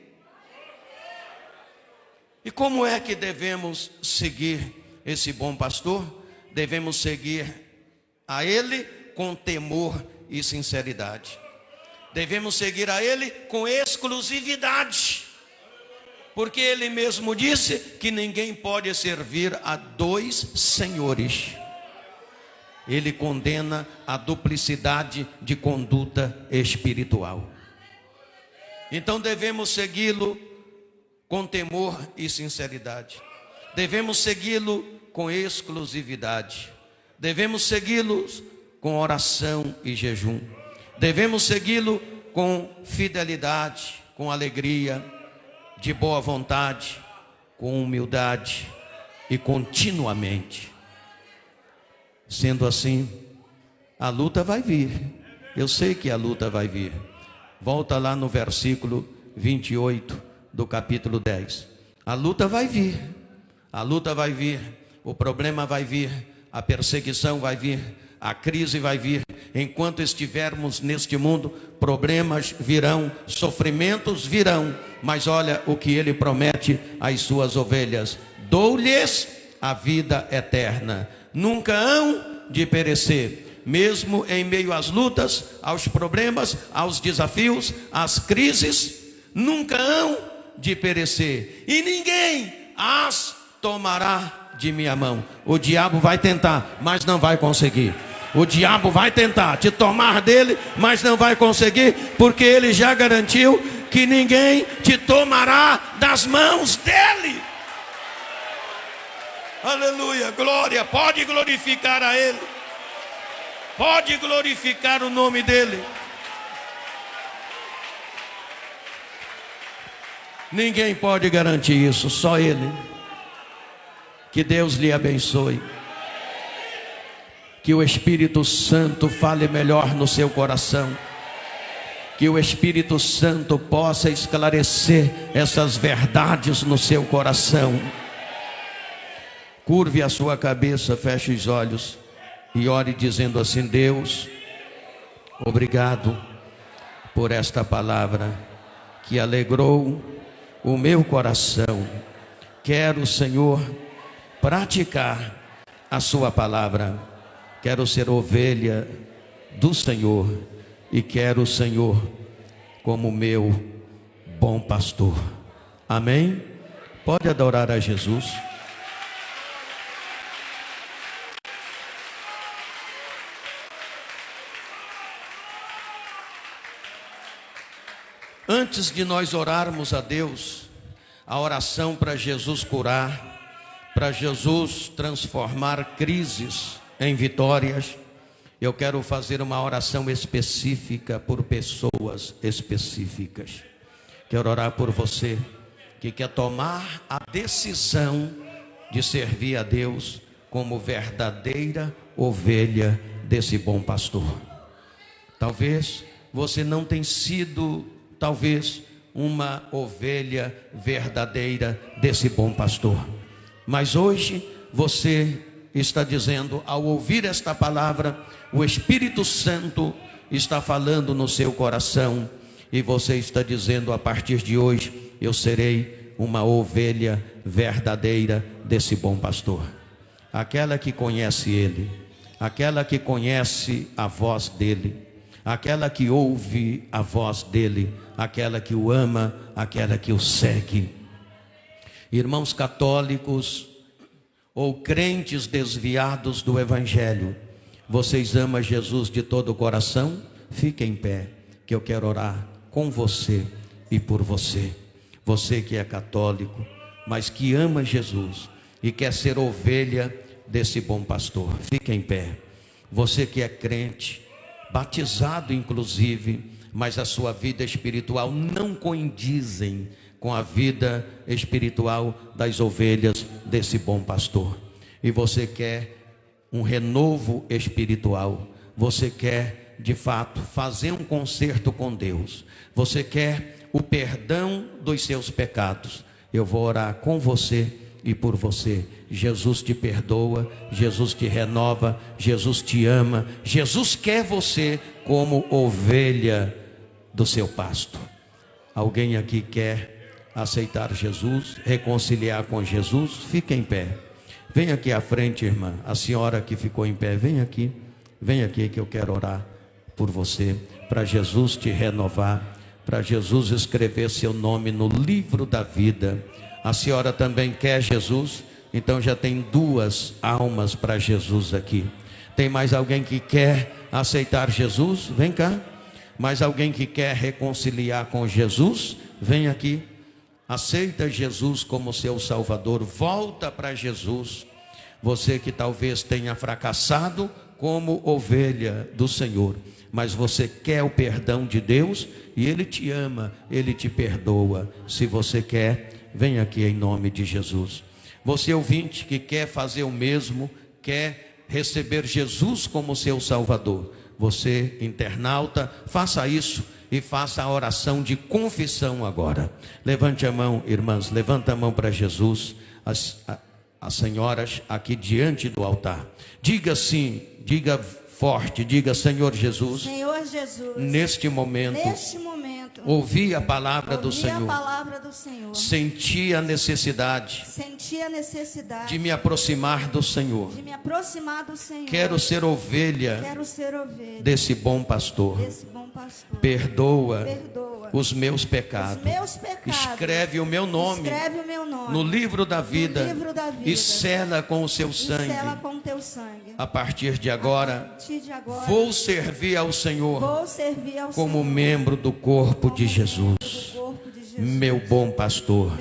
E como é que devemos seguir esse bom pastor? Devemos seguir a ele com temor e sinceridade. Devemos seguir a ele com exclusividade. Porque ele mesmo disse que ninguém pode servir a dois senhores. Ele condena a duplicidade de conduta espiritual. Então devemos segui-lo com temor e sinceridade. Devemos segui-lo com exclusividade. Devemos segui-lo com oração e jejum. Devemos segui-lo com fidelidade, com alegria, de boa vontade, com humildade e continuamente. Sendo assim, a luta vai vir. Eu sei que a luta vai vir. Volta lá no versículo 28 do capítulo 10. A luta vai vir. A luta vai vir. O problema vai vir. A perseguição vai vir. A crise vai vir. Enquanto estivermos neste mundo, problemas virão, sofrimentos virão. Mas olha o que ele promete às suas ovelhas: dou-lhes a vida eterna, nunca hão de perecer. Mesmo em meio às lutas, aos problemas, aos desafios, às crises, nunca hão de perecer, e ninguém as tomará de minha mão. O diabo vai tentar, mas não vai conseguir. O diabo vai tentar te tomar dele, mas não vai conseguir, porque ele já garantiu que ninguém te tomará das mãos dele. Aleluia, glória. Pode glorificar a ele. Pode glorificar o nome dele. Ninguém pode garantir isso, só ele. Que Deus lhe abençoe. Que o Espírito Santo fale melhor no seu coração. Que o Espírito Santo possa esclarecer essas verdades no seu coração. Curve a sua cabeça, feche os olhos e ore dizendo assim: Deus, obrigado por esta palavra que alegrou o meu coração. Quero, Senhor, praticar a sua palavra. Quero ser ovelha do Senhor e quero o Senhor como meu bom pastor. Amém? Pode adorar a Jesus. Antes de nós orarmos a Deus, a oração para Jesus curar, para Jesus transformar crises em vitórias, eu quero fazer uma oração específica por pessoas específicas. Quero orar por você que quer tomar a decisão de servir a Deus como verdadeira ovelha desse bom pastor. Talvez você não tenha sido, uma ovelha verdadeira desse bom pastor, mas hoje você está dizendo, ao ouvir esta palavra, o Espírito Santo está falando no seu coração, e você está dizendo, a partir de hoje, eu serei uma ovelha verdadeira desse bom pastor. Aquela que conhece ele, aquela que conhece a voz dele, aquela que ouve a voz dele, aquela que o ama, aquela que o segue. Irmãos católicos ou crentes desviados do Evangelho, vocês amam Jesus de todo o coração? Fiquem em pé, que eu quero orar com você e por você. Você que é católico, mas que ama Jesus e quer ser ovelha desse bom pastor, fique em pé. Você que é crente, batizado inclusive, mas a sua vida espiritual não condizem com a vida espiritual das ovelhas desse bom pastor, e você quer um renovo espiritual, você quer de fato fazer um concerto com Deus, você quer o perdão dos seus pecados, eu vou orar com você e por você. Jesus te perdoa, Jesus te renova, Jesus te ama, Jesus quer você como ovelha do seu pasto. Alguém aqui quer aceitar Jesus, reconciliar com Jesus? Fique em pé. Vem aqui à frente, irmã. A senhora que ficou em pé, vem aqui que eu quero orar por você, para Jesus te renovar, para Jesus escrever seu nome no livro da vida. A senhora também quer Jesus? Então já tem 2 almas para Jesus aqui. Tem mais alguém que quer aceitar Jesus? Vem cá. Mais alguém que quer reconciliar com Jesus? Vem aqui. Aceita Jesus como seu Salvador. Volta para Jesus. Você que talvez tenha fracassado como ovelha do Senhor, mas você quer o perdão de Deus e Ele te ama, Ele te perdoa. Se você quer, vem aqui em nome de Jesus. Você ouvinte que quer fazer o mesmo, quer receber Jesus como seu Salvador, você Internauta, faça isso e faça a oração de confissão agora. Levante a mão, irmãs, levanta a mão para Jesus, as senhoras aqui diante do altar. Diga sim, diga forte, diga: Senhor Jesus, Senhor Jesus, neste momento, ouvi a palavra do Senhor, senti a necessidade de me aproximar do Senhor, quero ser ovelha desse bom pastor, perdoa os meus pecados, escreve o meu nome no livro da vida e sela com o seu sangue. A partir de agora, vou servir ao Senhor como membro do corpo de Jesus, meu bom pastor.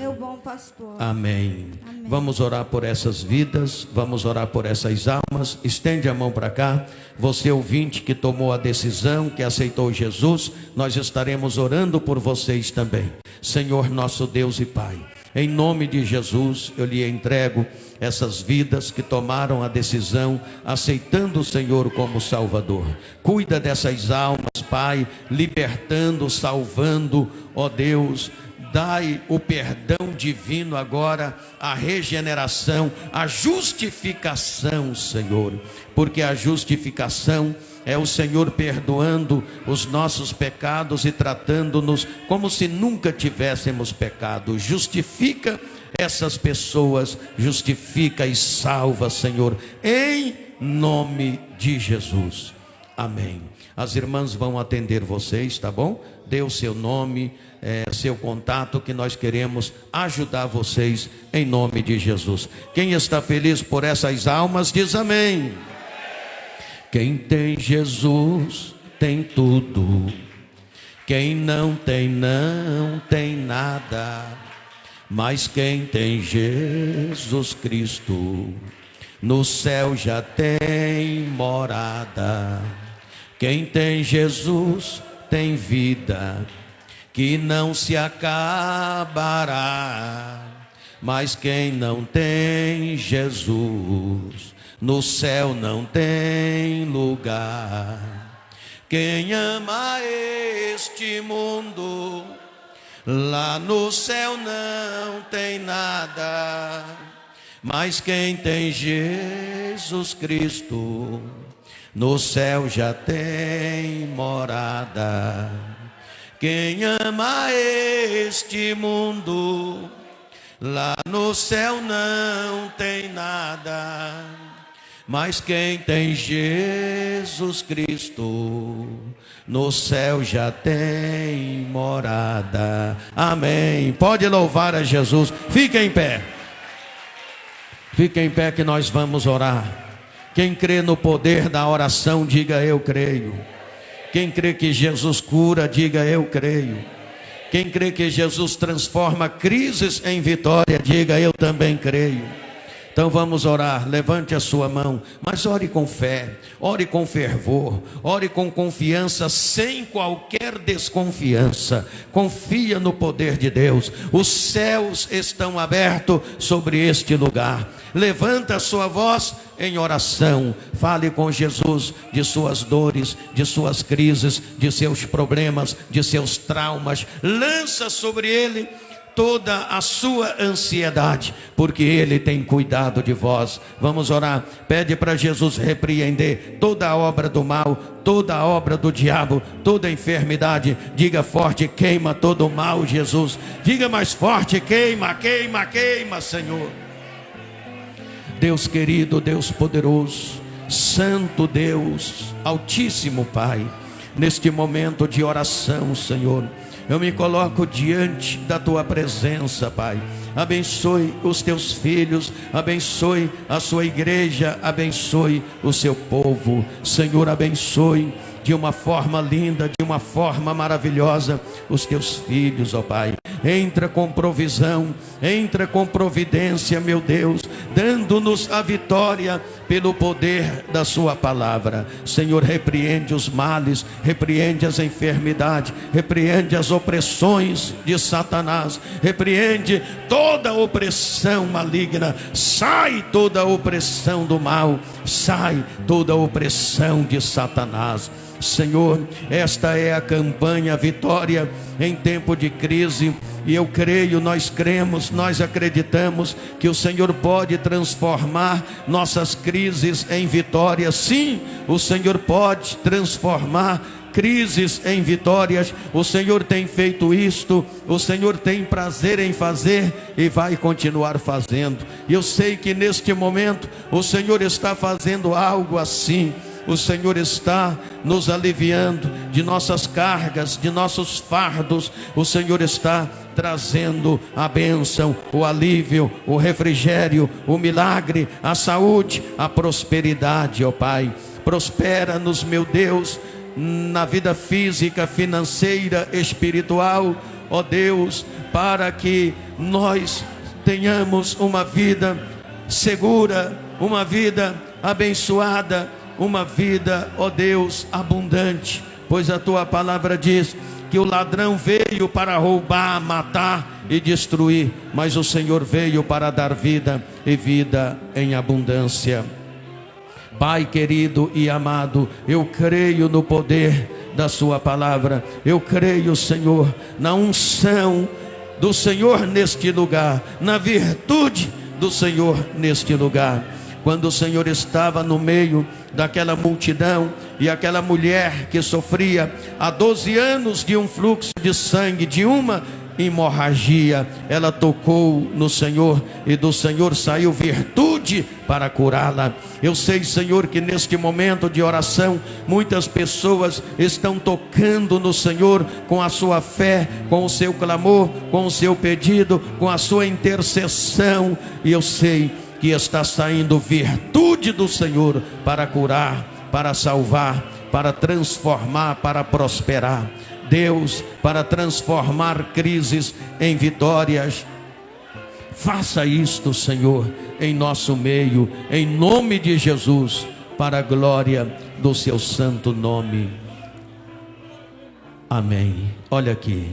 Amém. Vamos orar por essas vidas, vamos orar por essas almas. Estende a mão para cá. Você ouvinte que tomou a decisão, que aceitou Jesus, nós estaremos orando por vocês também. Senhor nosso Deus e Pai, em nome de Jesus, eu lhe entrego essas vidas que tomaram a decisão, aceitando o Senhor como Salvador. Cuida dessas almas, Pai, libertando, salvando, ó Deus. Dai o perdão divino agora, a regeneração, a justificação, Senhor, porque a justificação é o Senhor perdoando os nossos pecados e tratando-nos como se nunca tivéssemos pecado. Justifica essas pessoas, justifica e salva, Senhor, em nome de Jesus. Amém. As irmãs vão atender vocês, tá bom? Dê o seu nome, seu contato, que nós queremos ajudar vocês em nome de Jesus. Quem está feliz por essas almas, diz amém. Quem tem Jesus tem tudo. Quem não tem, não tem nada. Mas quem tem Jesus Cristo, no céu já tem morada. Quem tem Jesus tem vida. que não se acabará. Mas quem não tem Jesus, no céu não tem lugar. Quem ama este mundo, lá no céu não tem nada. Mas quem tem Jesus Cristo, no céu já tem morada. Quem ama este mundo, lá no céu não tem nada. Mas quem tem Jesus Cristo, no céu já tem morada. Amém. Pode louvar a Jesus. Fique em pé. Fique em pé que nós vamos orar. Quem crê no poder da oração, diga eu creio. Quem crê que Jesus cura, diga eu creio. Quem crê que Jesus transforma crises em vitória, diga eu também creio. Então vamos orar, levante a sua mão, mas ore com fé, ore com fervor, ore com confiança, sem qualquer desconfiança. Confia no poder de Deus. Os céus estão abertos sobre este lugar. Levanta a sua voz em oração, fale com Jesus de suas dores, de suas crises, de seus problemas, de seus traumas. Lança sobre Ele toda a sua ansiedade, porque Ele tem cuidado de vós. Vamos orar. Pede para Jesus repreender toda a obra do mal, toda a obra do diabo, toda a enfermidade. Diga forte: queima todo o mal, Jesus. Diga mais forte: queima, queima, queima, Senhor. Deus querido, Deus poderoso, Santo Deus, Altíssimo Pai, neste momento de oração, Senhor, eu me coloco diante da tua presença, Pai. Abençoe os teus filhos, abençoe a sua igreja, abençoe o seu povo. Senhor, abençoe de uma forma linda, de uma forma maravilhosa os teus filhos, ó Pai. Entra com provisão, entra com providência, meu Deus, dando-nos a vitória pelo poder da sua palavra. Senhor, repreende os males, repreende as enfermidades, repreende as opressões de Satanás, repreende toda opressão maligna. Sai toda a opressão do mal, sai toda a opressão de Satanás. Senhor, esta é a campanha Vitória em tempo de crise, e eu creio, nós cremos, nós acreditamos que o Senhor pode transformar nossas crises em vitória. Sim, o Senhor pode transformar crises em vitórias. O Senhor tem feito isto, o Senhor tem prazer em fazer e vai continuar fazendo. E eu sei que neste momento o Senhor está fazendo algo assim. O Senhor está nos aliviando de nossas cargas, de nossos fardos. O Senhor está trazendo a bênção, o alívio, o refrigério, o milagre, a saúde, a prosperidade, ó Pai. Prospera-nos, meu Deus, na vida física, financeira, espiritual, ó Deus, para que nós tenhamos uma vida segura, uma vida abençoada, uma vida, ó Deus, abundante. Pois a tua palavra diz que o ladrão veio para roubar, matar e destruir, mas o Senhor veio para dar vida e vida em abundância. Pai querido e amado, eu creio no poder da sua palavra. Eu creio, Senhor, na unção do Senhor neste lugar, na virtude do Senhor neste lugar. Quando o Senhor estava no meio daquela multidão, e aquela mulher que sofria há 12 anos de um fluxo de sangue, de uma hemorragia, ela tocou no Senhor, e do Senhor saiu virtude para curá-la. Eu sei, Senhor, que neste momento de oração, muitas pessoas estão tocando no Senhor com a sua fé, com o seu clamor, com o seu pedido, com a sua intercessão, e eu sei que está saindo virtude do Senhor para curar, para salvar, para transformar, para prosperar. Deus, para transformar crises em vitórias. Faça isto, Senhor, em nosso meio, em nome de Jesus, para a glória do seu santo nome. Amém. Olha aqui,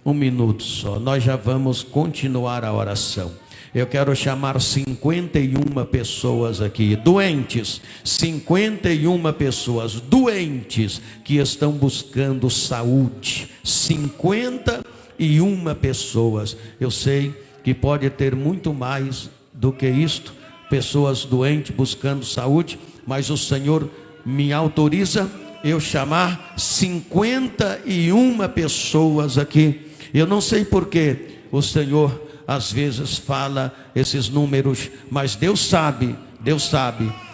um minuto só, nós já vamos continuar a oração. Eu quero chamar 51 pessoas aqui, doentes, 51 pessoas doentes que estão buscando saúde, 51 pessoas. Eu sei que pode ter muito mais do que isto, pessoas doentes buscando saúde, mas o Senhor me autoriza eu chamar 51 pessoas aqui. Eu não sei porque o Senhor às vezes fala esses números, mas Deus sabe,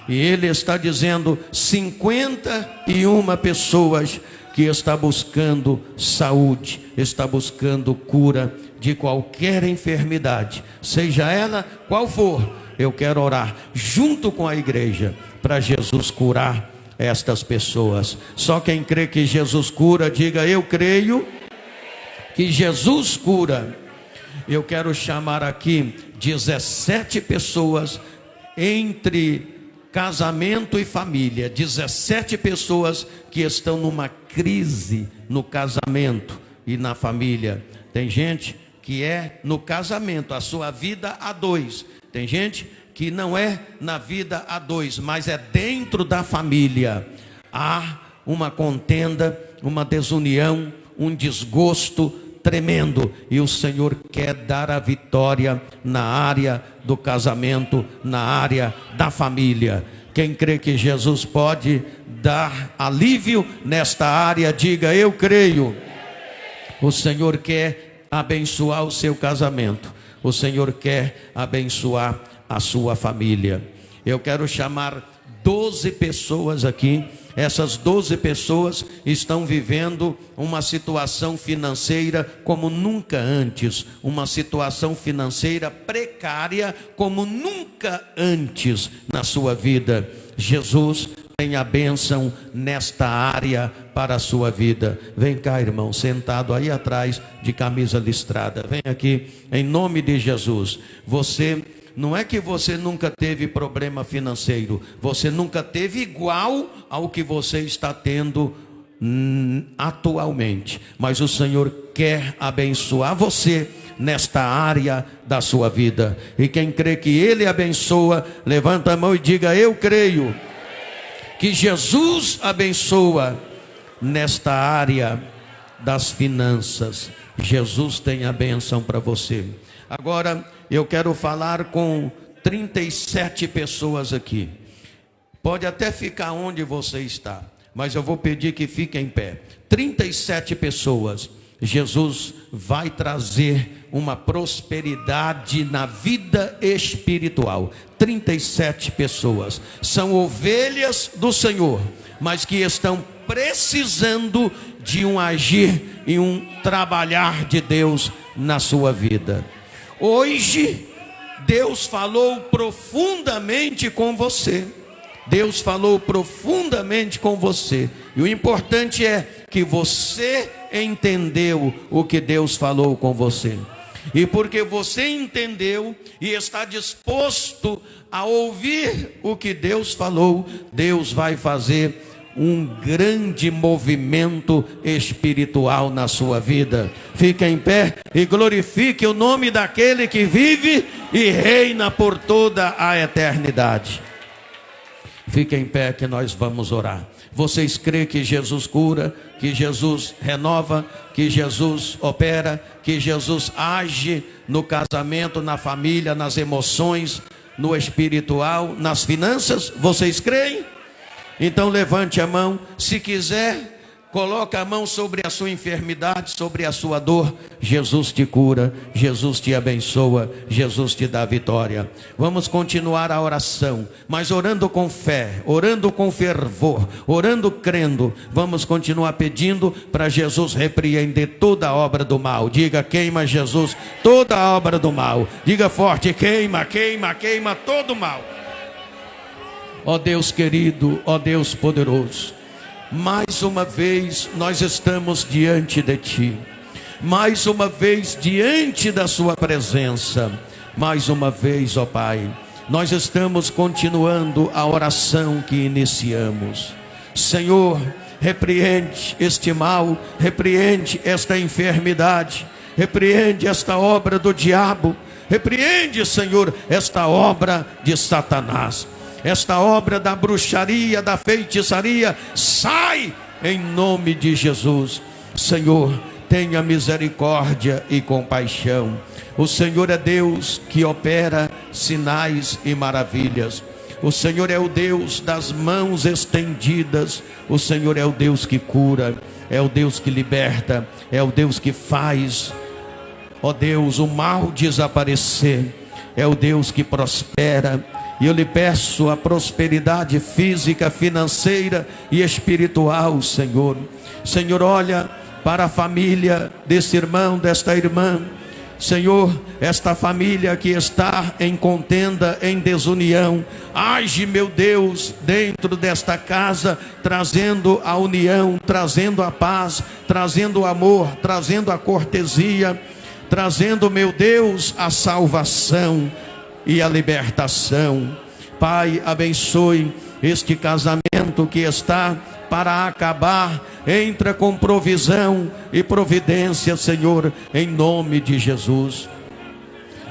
e Ele está dizendo 51 pessoas que está buscando saúde, está buscando cura de qualquer enfermidade, seja ela qual for. Eu quero orar junto com a igreja para Jesus curar estas pessoas. Só quem crê que Jesus cura, diga: eu creio que Jesus cura. Eu quero chamar aqui 17 pessoas entre casamento e família, 17 pessoas que estão numa crise no casamento e na família. Tem gente que é no casamento, a sua vida a dois. Tem gente que não é na vida a dois, mas é dentro da família. Há uma contenda, uma desunião, um desgosto tremendo, e o Senhor quer dar a vitória na área do casamento, na área da família. Quem crê que Jesus pode dar alívio nesta área, diga: eu creio. O Senhor quer abençoar o seu casamento, o Senhor quer abençoar a sua família. Eu quero chamar 12 pessoas aqui. Essas 12 pessoas estão vivendo uma situação financeira como nunca antes, uma situação financeira precária como nunca antes na sua vida. Jesus tem a bênção nesta área para a sua vida. Vem cá, irmão, sentado aí atrás de camisa listrada, vem aqui em nome de Jesus. Não é que você nunca teve problema financeiro, você nunca teve igual ao que você está tendo atualmente, mas o Senhor quer abençoar você nesta área da sua vida. E quem crê que Ele abençoa, levanta a mão e diga: eu creio que Jesus abençoa nesta área das finanças. Jesus tem a bênção para você. Agora eu quero falar com 37 pessoas aqui. Pode até ficar onde você está, mas eu vou pedir que fique em pé. 37 pessoas. Jesus vai trazer uma prosperidade na vida espiritual. 37 pessoas. São ovelhas do Senhor, mas que estão precisando de um agir e um trabalhar de Deus na sua vida. Hoje, Deus falou profundamente com você. Deus falou profundamente com você. E o importante é que você entendeu o que Deus falou com você. E porque você entendeu e está disposto a ouvir o que Deus falou, Deus vai fazer um grande movimento espiritual na sua vida. Fique em pé e glorifique o nome daquele que vive e reina por toda a eternidade. Fique em pé que nós vamos orar. Vocês creem que Jesus cura, que Jesus renova, que Jesus opera, que Jesus age no casamento, na família, nas emoções, no espiritual, nas finanças? Vocês creem? Então levante a mão. Se quiser, coloque a mão sobre a sua enfermidade, sobre a sua dor. Jesus te cura, Jesus te abençoa, Jesus te dá vitória. Vamos continuar a oração, mas orando com fé, orando com fervor, orando crendo. Vamos continuar pedindo para Jesus repreender toda a obra do mal. Diga: queima, Jesus, toda a obra do mal. Diga forte: queima, queima, queima todo o mal. Ó Deus querido, ó Deus poderoso, mais uma vez nós estamos diante de Ti, mais uma vez diante da Sua presença, mais uma vez, ó Pai, nós estamos continuando a oração que iniciamos. Senhor, repreende este mal, repreende esta enfermidade, repreende esta obra do diabo, repreende, Senhor, esta obra de Satanás, esta obra da bruxaria, da feitiçaria, sai em nome de Jesus. Senhor, tenha misericórdia e compaixão. O Senhor é Deus que opera sinais e maravilhas. O Senhor é o Deus das mãos estendidas. O Senhor é o Deus que cura, é o Deus que liberta, é o Deus que faz, ó Deus, o mal desaparecer. É o Deus que prospera. E eu lhe peço a prosperidade física, financeira e espiritual, Senhor. Senhor, olha para a família desse irmão, desta irmã. Senhor, esta família que está em contenda, em desunião, age, meu Deus, dentro desta casa, trazendo a união, trazendo a paz, trazendo o amor, trazendo a cortesia, trazendo, meu Deus, a salvação e a libertação. Pai, abençoe este casamento que está para acabar. Entra com provisão e providência, Senhor, em nome de Jesus.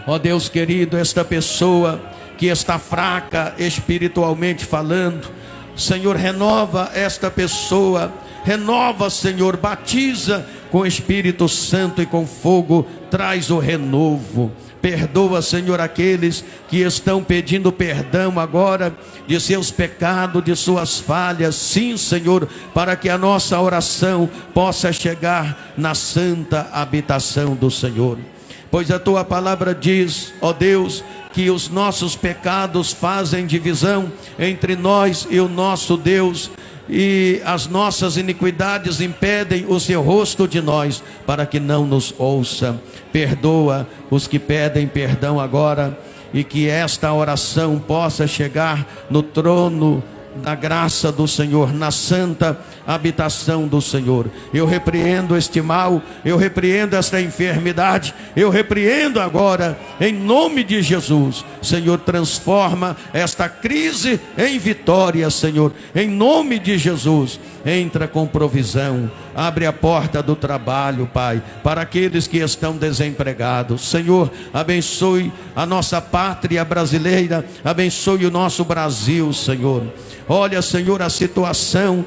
Ó Deus querido, esta pessoa que está fraca espiritualmente falando, Senhor, renova esta pessoa, renova, Senhor, batiza com o Espírito Santo e com fogo, traz o renovo. Perdoa, Senhor, aqueles que estão pedindo perdão agora de seus pecados, de suas falhas. Sim, Senhor, para que a nossa oração possa chegar na santa habitação do Senhor. Pois a tua palavra diz, ó Deus, que os nossos pecados fazem divisão entre nós e o nosso Deus, e as nossas iniquidades impedem o seu rosto de nós, para que não nos ouça. Perdoa os que pedem perdão agora, e que esta oração possa chegar no trono da graça do Senhor, na santa habitação do Senhor. Eu repreendo este mal, eu repreendo esta enfermidade, eu repreendo agora em nome de Jesus. Senhor, transforma esta crise em vitória, Senhor, em nome de Jesus. Entra com provisão, abre a porta do trabalho, Pai, para aqueles que estão desempregados. Senhor, abençoe a nossa pátria brasileira, abençoe o nosso Brasil, Senhor. Olha, Senhor, a situação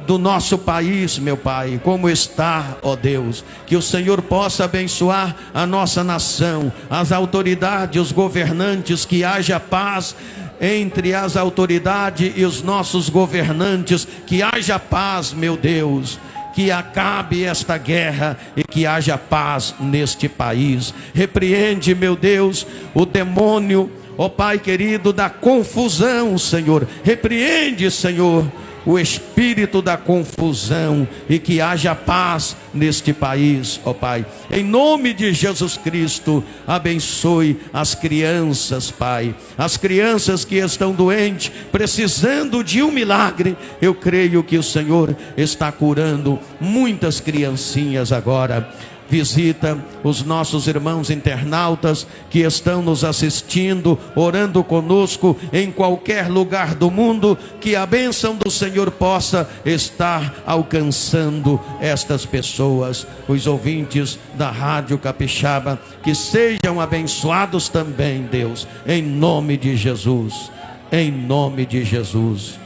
do nosso país, meu Pai, como está, ó Deus, que o Senhor possa abençoar a nossa nação, as autoridades, os governantes, que haja paz entre as autoridades e os nossos governantes, que haja paz, meu Deus, que acabe esta guerra e que haja paz neste país. Repreende, meu Deus, o demônio, ó Pai querido, da confusão, Senhor. Repreende, Senhor, o espírito da confusão, e que haja paz neste país, ó Pai. Em nome de Jesus Cristo, abençoe as crianças, Pai. As crianças que estão doentes, precisando de um milagre. Eu creio que o Senhor está curando muitas criancinhas agora. Visita os nossos irmãos internautas que estão nos assistindo, orando conosco em qualquer lugar do mundo, que a bênção do Senhor possa estar alcançando estas pessoas. Os ouvintes da Rádio Capixaba, que sejam abençoados também, Deus, em nome de Jesus, em nome de Jesus.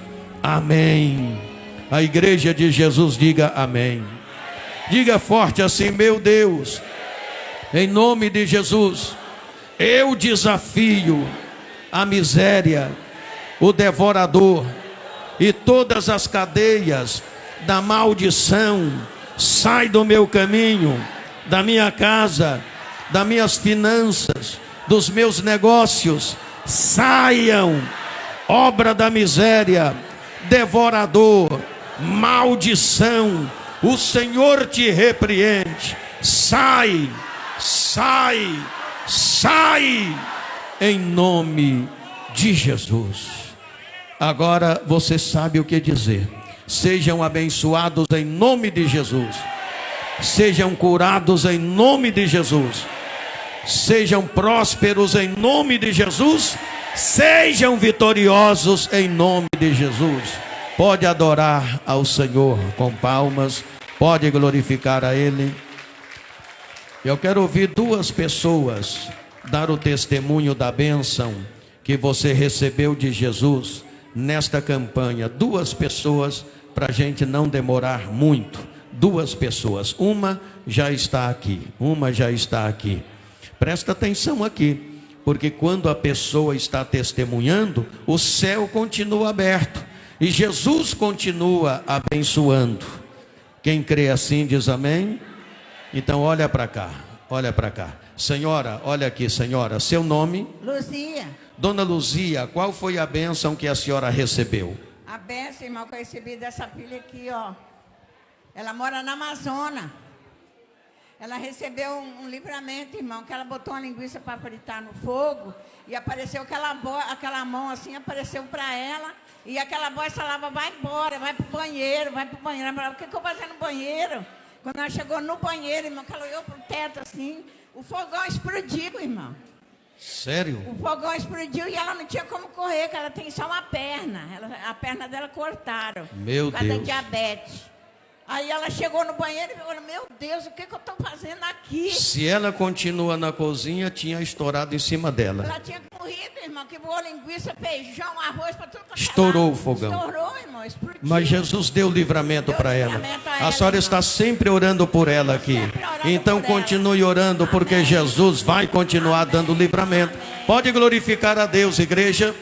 Amém. A igreja de Jesus diga amém. Diga forte assim: meu Deus, em nome de Jesus, eu desafio a miséria, o devorador e todas as cadeias da maldição. Sai do meu caminho, da minha casa, das minhas finanças, dos meus negócios. Saiam, obra da miséria, devorador, maldição. O Senhor te repreende. Sai, sai, sai, em nome de Jesus. Agora você sabe o que dizer. Sejam abençoados em nome de Jesus. Sejam curados em nome de Jesus. Sejam prósperos em nome de Jesus. Sejam vitoriosos em nome de Jesus. Pode adorar ao Senhor com palmas. Pode glorificar a Ele. Eu quero ouvir duas pessoas dar o testemunho da bênção que você recebeu de Jesus nesta campanha. Duas pessoas, para a gente não demorar muito. Duas pessoas. Uma já está aqui. Presta atenção aqui, porque quando a pessoa está testemunhando, o céu continua aberto e Jesus continua abençoando. Quem crê assim diz amém. Então olha para cá. Senhora, olha aqui, senhora, seu nome? Luzia. Dona Luzia, qual foi a bênção que a senhora recebeu? A bênção, irmão, que eu recebi dessa filha aqui, ó. Ela mora na Amazônia. Ela recebeu um livramento, irmão, que ela botou uma linguiça para fritar no fogo e apareceu aquela mão assim, apareceu para ela e aquela voz falava, vai embora, vai pro banheiro. Ela falava, o que eu vou fazer no banheiro? Quando ela chegou no banheiro, irmão, que ela olhou pro teto assim, o fogão explodiu, irmão. Sério? O fogão explodiu e ela não tinha como correr, porque ela tem só uma perna. A perna dela cortaram. Meu por causa Deus. da diabetes. Aí ela chegou no banheiro e falou, meu Deus, o que eu estou fazendo aqui? Se ela continua na cozinha, tinha estourado em cima dela. Ela tinha corrido, irmão, que voou linguiça, feijão, arroz, para tudo. Estourou o fogão. Estourou, irmão, explodiu. Mas Jesus deu livramento para ela. A senhora está sempre orando por ela aqui. Então continue orando, porque Jesus vai continuar dando livramento. Pode glorificar a Deus, igreja.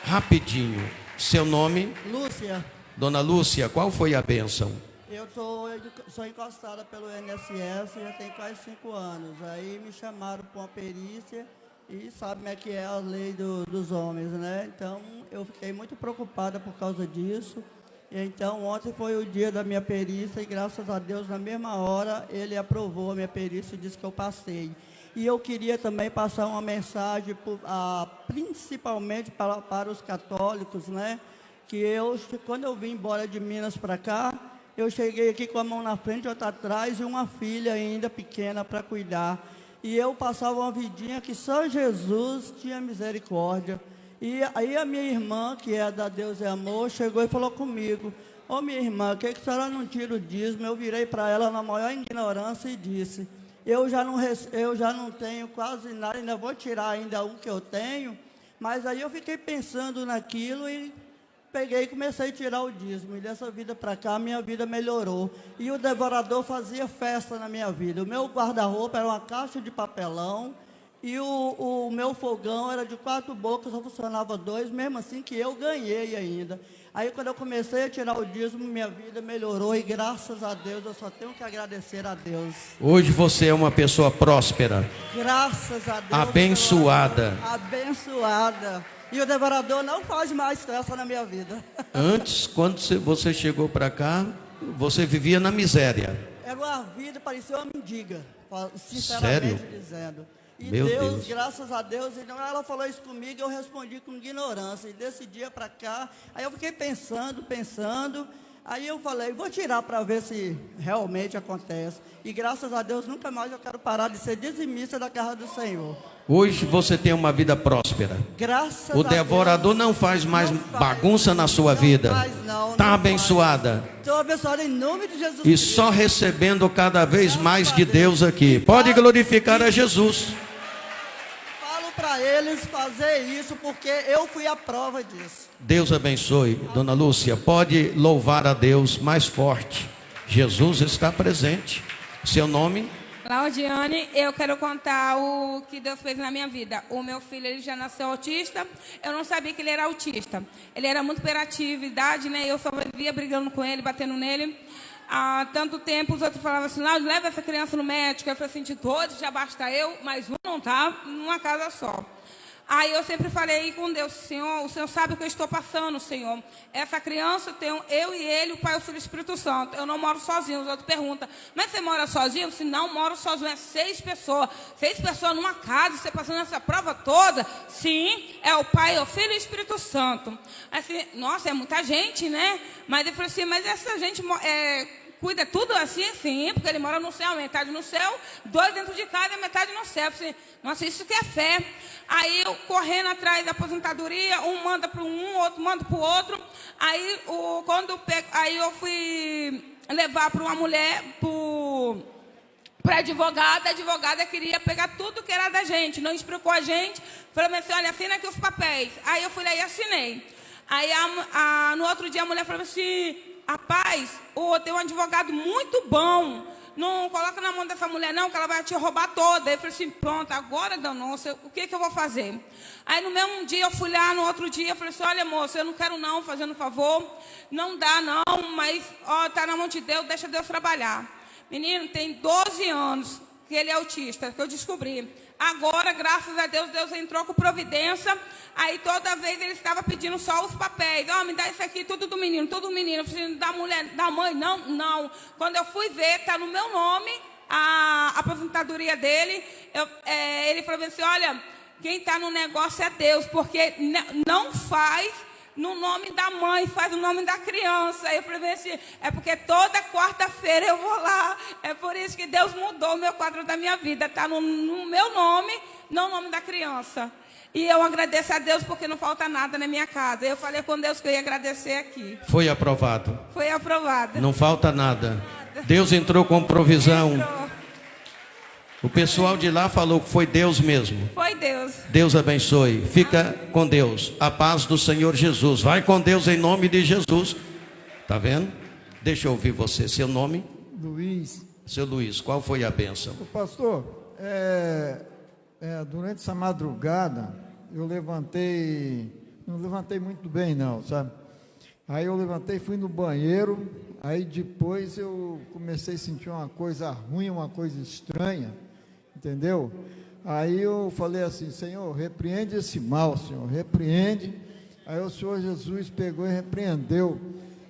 Rapidinho. Seu nome? Lúcia. Dona Lúcia, qual foi a bênção? Eu sou encostada pelo INSS, já tem quase 5 anos. Aí me chamaram para uma perícia e sabe como é que é a lei dos homens, né? Então eu fiquei muito preocupada por causa disso. Então ontem foi o dia da minha perícia e graças a Deus na mesma hora ele aprovou a minha perícia e disse que eu passei. E eu queria também passar uma mensagem principalmente para os católicos, né? Que quando eu vim embora de Minas para cá, eu cheguei aqui com a mão na frente, outra atrás e uma filha ainda pequena para cuidar. E eu passava uma vidinha que só Jesus tinha misericórdia. E aí a minha irmã, que é da Deus é Amor, chegou e falou comigo, ô minha irmã, por que a senhora não tira o dízimo? Eu virei para ela na maior ignorância e disse, eu já não tenho quase nada, ainda vou tirar ainda o que eu tenho. Mas aí eu fiquei pensando naquilo e peguei e comecei a tirar o dízimo. E dessa vida para cá, minha vida melhorou. E o devorador fazia festa na minha vida. O meu guarda-roupa era uma caixa de papelão. E o meu fogão era de 4 bocas, só funcionava 2. Mesmo assim que eu ganhei ainda. Aí quando eu comecei a tirar o dízimo, minha vida melhorou. E graças a Deus, eu só tenho que agradecer a Deus. Hoje você é uma pessoa próspera. Graças a Deus. Abençoada. Abençoada. E o devorador não faz mais festa na minha vida. Antes, quando você chegou para cá, você vivia na miséria. Era uma vida, parecia uma mendiga, sinceramente dizendo. E Meu Deus, graças a Deus, então ela falou isso comigo, eu respondi com ignorância. E desse dia para cá, aí eu fiquei pensando. Aí eu falei, vou tirar para ver se realmente acontece. E graças a Deus, nunca mais eu quero parar de ser dizimista da casa do Senhor. hoje você tem uma vida próspera. Graças a Deus. O devorador não faz mais bagunça na sua vida. Está abençoada. Estou abençoada em nome de Jesus. E só recebendo cada vez mais de Deus aqui. Pode glorificar a Jesus. Falo para eles fazer isso porque eu fui a prova disso. Deus abençoe. Dona Lúcia, pode louvar a Deus mais forte. Jesus está presente. Seu nome? Claudiane, eu quero contar o que Deus fez na minha vida. O meu filho, ele já nasceu autista. Eu não sabia que ele era autista. Ele era muito hiperatividade, né? Eu só vivia brigando com ele, batendo nele. Há tanto tempo, os outros falavam assim, Cláudio, leva essa criança no médico. Eu falei assim, de todos, já basta eu, mas um não tá numa casa só. Aí eu sempre falei com Deus, Senhor, o Senhor sabe o que eu estou passando, Senhor. Essa criança tem eu e ele, o Pai, o Filho e o Espírito Santo. Eu não moro sozinho. Os outros perguntam, mas você mora sozinho? Eu disse, não, moro sozinho. É 6 pessoas. 6 pessoas numa casa, você passando essa prova toda? Sim, é o Pai, o Filho e o Espírito Santo. Assim, nossa, é muita gente, né? Mas eu falei assim, mas essa gente cuida tudo assim, sim, porque ele mora no céu, metade no céu, 2 dentro de casa e metade no céu. Assim, nossa, isso que é fé. Aí eu correndo atrás da aposentadoria, um manda para um, outro manda para o outro. Aí, aí eu fui levar para uma mulher, para a advogada queria pegar tudo que era da gente, não explicou a gente, falou assim, olha, assina aqui os papéis. Aí eu fui lá e assinei. Aí no outro dia a mulher falou assim, rapaz, tem um advogado muito bom, não coloca na mão dessa mulher não, que ela vai te roubar toda. Aí eu falei assim, pronto, agora danou-se, o que eu vou fazer? Aí no mesmo dia eu fui lá, no outro dia eu falei assim, olha moça, eu não quero não, fazendo um favor, não dá não, mas tá na mão de Deus, deixa Deus trabalhar. Menino, tem 12 anos que ele é autista, que eu descobri. Agora, graças a Deus, Deus entrou com providência. Aí toda vez ele estava pedindo só os papéis. Me dá isso aqui, tudo do menino, tudo do menino. Eu falei, da mulher, da mãe, não. Quando eu fui ver, está no meu nome, a aposentadoria dele. Ele falou assim, olha, quem está no negócio é Deus, porque não faz no nome da mãe, faz o nome da criança. Aí eu falei assim, é porque toda quarta-feira eu vou lá. É por isso que Deus mudou o meu quadro da minha vida. Está no meu nome, não no nome da criança. E eu agradeço a Deus porque não falta nada na minha casa. Eu falei com Deus que eu ia agradecer aqui. Foi aprovado. Foi aprovado. Não falta nada. Deus entrou com provisão. Entrou. O pessoal de lá falou que foi Deus mesmo. Foi Deus. Deus abençoe. Fica com Deus. A paz do Senhor Jesus. Vai com Deus em nome de Jesus. Tá vendo? Deixa eu ouvir você. Seu nome? Luiz. Seu Luiz, qual foi a bênção? O pastor, durante essa madrugada, eu levantei, não levantei muito bem não, sabe? Aí eu levantei, fui no banheiro, aí depois eu comecei a sentir uma coisa ruim, uma coisa estranha, entendeu? Aí eu falei assim, Senhor, repreende esse mal, Senhor, repreende. Aí o Senhor Jesus pegou e repreendeu.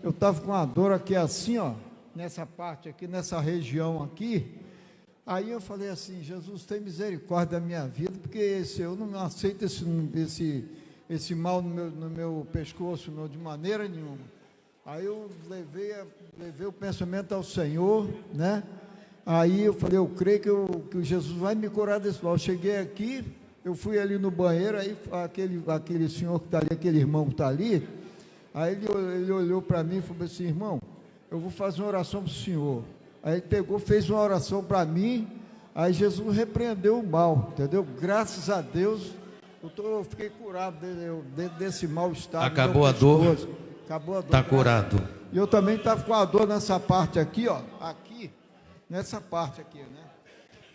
Eu estava com uma dor aqui assim, ó, nessa parte aqui, nessa região aqui. Aí eu falei assim, Jesus, tem misericórdia da minha vida, porque eu não aceito esse mal no meu pescoço, não, de maneira nenhuma. Aí eu levei o pensamento ao Senhor, né? Aí eu falei, eu creio que Jesus vai me curar desse mal. Eu cheguei aqui, eu fui ali no banheiro, aí aquele senhor que está ali, aquele irmão que está ali, aí ele olhou para mim e falou assim, irmão, eu vou fazer uma oração para o senhor. Aí ele pegou, fez uma oração para mim, aí Jesus repreendeu o mal, entendeu? Graças a Deus, eu fiquei curado desse mal-estar. Acabou a dor? Acabou a dor. Está curado. E eu também estava com a dor nessa parte aqui, ó, aqui, nessa parte aqui, né?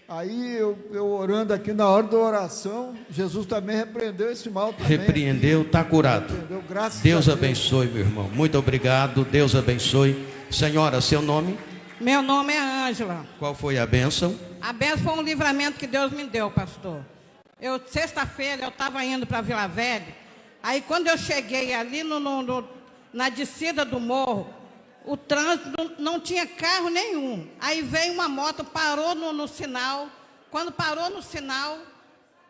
Aí eu orando aqui, na hora da oração, Jesus também repreendeu esse mal também. Repreendeu, está curado. Repreendeu, graças a Deus abençoe, meu irmão. Muito obrigado, Deus abençoe. Senhora, seu nome? Meu nome é Ângela. Qual foi a bênção? A bênção foi um livramento que Deus me deu, pastor. Sexta-feira, eu estava indo para Vila Velha. Aí, quando eu cheguei ali na descida do morro, o trânsito não tinha carro nenhum. Aí veio uma moto, parou no sinal. Quando parou no sinal,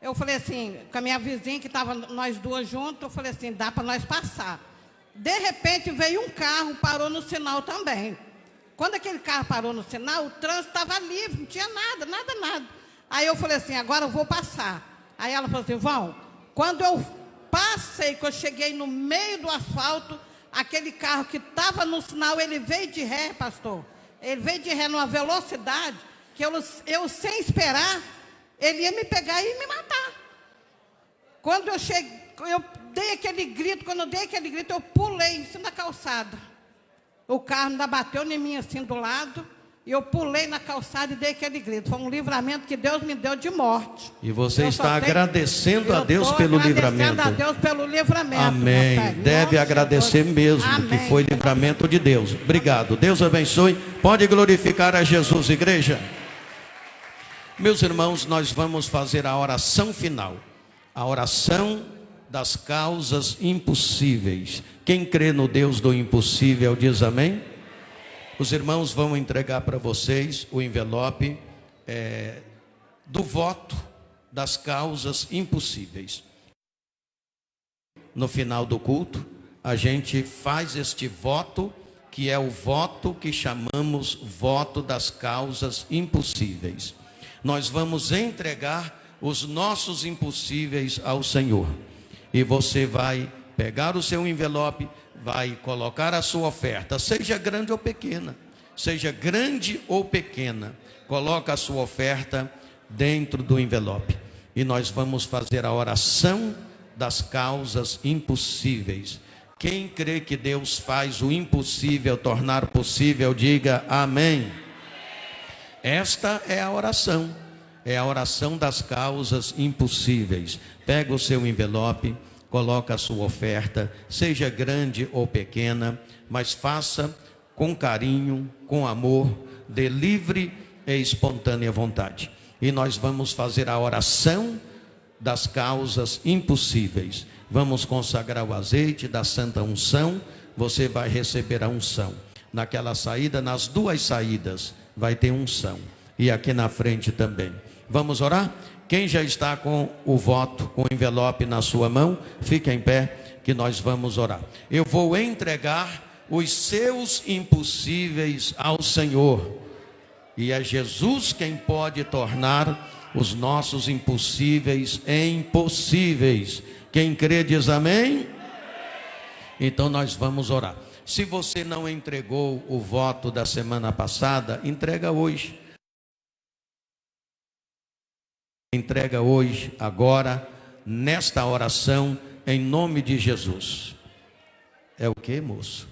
eu falei assim, com a minha vizinha, que estava nós duas juntas, eu falei assim, dá para nós passar. De repente, veio um carro, parou no sinal também. Quando aquele carro parou no sinal, o trânsito estava livre, não tinha nada. Aí eu falei assim, agora eu vou passar. Aí ela falou assim, Vão, quando eu passei, que eu cheguei no meio do asfalto, aquele carro que estava no sinal, ele veio de ré, pastor. Ele veio de ré numa velocidade que eu sem esperar, ele ia me pegar e me matar. Quando eu cheguei, eu dei aquele grito, eu pulei em cima da calçada. O carro ainda bateu em mim assim do lado, e eu pulei na calçada e dei aquele grito. Foi um livramento que Deus me deu de morte. E você está agradecendo a Deus pelo livramento. A Deus pelo livramento. Amém. Deve agradecer mesmo, que foi livramento de Deus. Obrigado. Deus abençoe. Pode glorificar a Jesus, igreja. Meus irmãos, nós vamos fazer a oração final. A oração das causas impossíveis. Quem crê no Deus do impossível diz amém? Os irmãos vão entregar para vocês o envelope do voto das causas impossíveis. No final do culto, a gente faz este voto, que é o voto que chamamos voto das causas impossíveis. Nós vamos entregar os nossos impossíveis ao Senhor. E você vai pegar o seu envelope, vai colocar a sua oferta, seja grande ou pequena. seja grande ou pequena, coloca a sua oferta dentro do envelope. E nós vamos fazer a oração das causas impossíveis. Quem crê que Deus faz o impossível tornar possível, diga amém. Esta é a oração das causas impossíveis. Pega o seu envelope, coloca a sua oferta, seja grande ou pequena, mas faça com carinho, com amor, de livre e espontânea vontade. E nós vamos fazer a oração das causas impossíveis. Vamos consagrar o azeite da santa unção. Você vai receber a unção. Naquela saída, nas duas saídas, vai ter unção. E aqui na frente também. Vamos orar? Quem já está com o voto, com o envelope na sua mão, fique em pé que nós vamos orar. Eu vou entregar os seus impossíveis ao Senhor. E é Jesus quem pode tornar os nossos impossíveis em possíveis. Quem crê diz amém? Então nós vamos orar. Se você não entregou o voto da semana passada, entrega hoje. Entrega hoje, agora, nesta oração, em nome de Jesus. É o que, moço?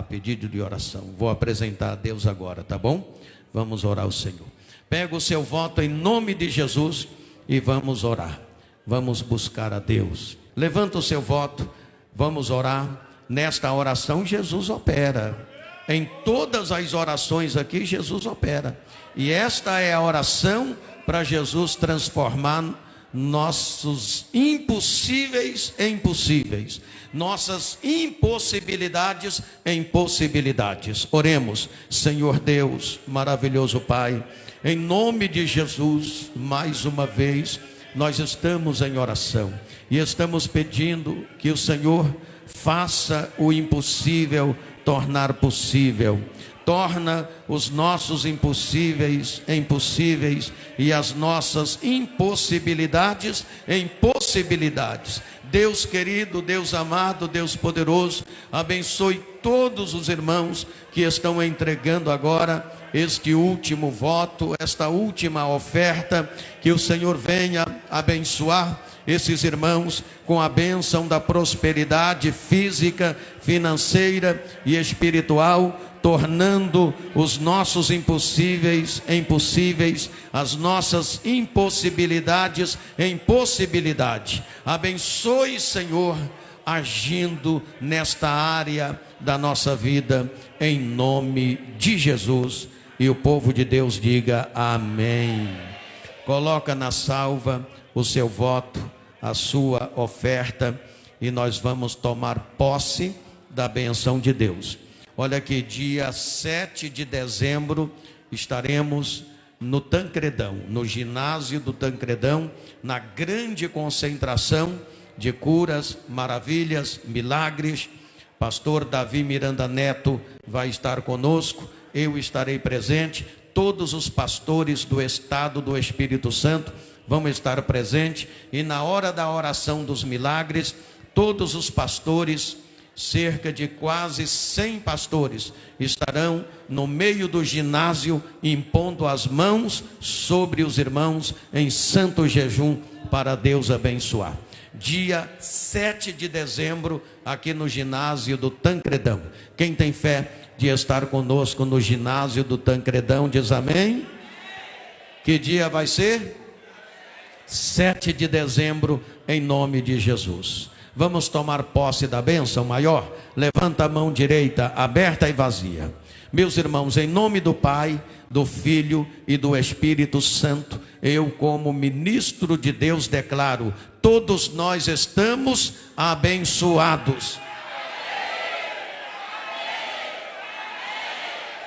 Pedido de oração. Vou apresentar a Deus agora, tá bom? Vamos orar ao Senhor. Pega o seu voto em nome de Jesus e vamos orar. Vamos buscar a Deus. Levanta o seu voto, vamos orar. Nesta oração Jesus opera. Em todas as orações aqui Jesus opera. E esta é a oração para Jesus transformar nossos impossíveis em possíveis, nossas impossibilidades em possibilidades. Oremos. Senhor Deus, maravilhoso Pai, em nome de Jesus, mais uma vez, nós estamos em oração e estamos pedindo que o Senhor faça o impossível tornar possível. Torna os nossos impossíveis em possíveis e as nossas impossibilidades em possibilidades. Deus querido, Deus amado, Deus poderoso, abençoe todos os irmãos que estão entregando agora este último voto, esta última oferta. Que o Senhor venha abençoar esses irmãos com a bênção da prosperidade física, financeira e espiritual, tornando os nossos impossíveis em possíveis, as nossas impossibilidades em possibilidade. Abençoe, Senhor, agindo nesta área da nossa vida, em nome de Jesus. E o povo de Deus diga amém. Coloca na salva o seu voto, a sua oferta, e nós vamos tomar posse da benção de Deus. Olha que dia 7 de dezembro estaremos no Tancredão, no ginásio do Tancredão, na grande concentração de curas, maravilhas, milagres. Pastor Davi Miranda Neto vai estar conosco, eu estarei presente, todos os pastores do estado do Espírito Santo vão estar presentes, e na hora da oração dos milagres, todos os pastores, cerca de quase 100 pastores, estarão no meio do ginásio, impondo as mãos sobre os irmãos em santo jejum para Deus abençoar. Dia 7 de dezembro, aqui no ginásio do Tancredão. Quem tem fé de estar conosco no ginásio do Tancredão, diz amém. Que dia vai ser? 7 de dezembro, em nome de Jesus. Vamos tomar posse da bênção maior? Levanta a mão direita, aberta e vazia. Meus irmãos, em nome do Pai, do Filho e do Espírito Santo, eu, como ministro de Deus, declaro: todos nós estamos abençoados.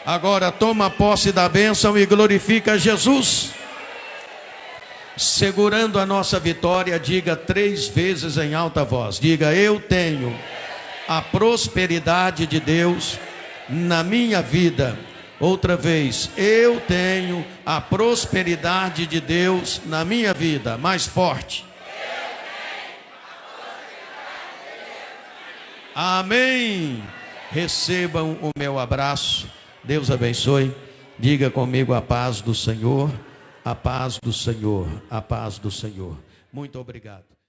Agora toma posse da bênção e glorifica Jesus. Segurando a nossa vitória, diga 3 vezes em alta voz. Diga: eu tenho a prosperidade de Deus na minha vida. Outra vez: eu tenho a prosperidade de Deus na minha vida. Mais forte. Amém. Recebam o meu abraço, Deus abençoe. Diga comigo: a paz do Senhor, a paz do Senhor, a paz do Senhor. Muito obrigado.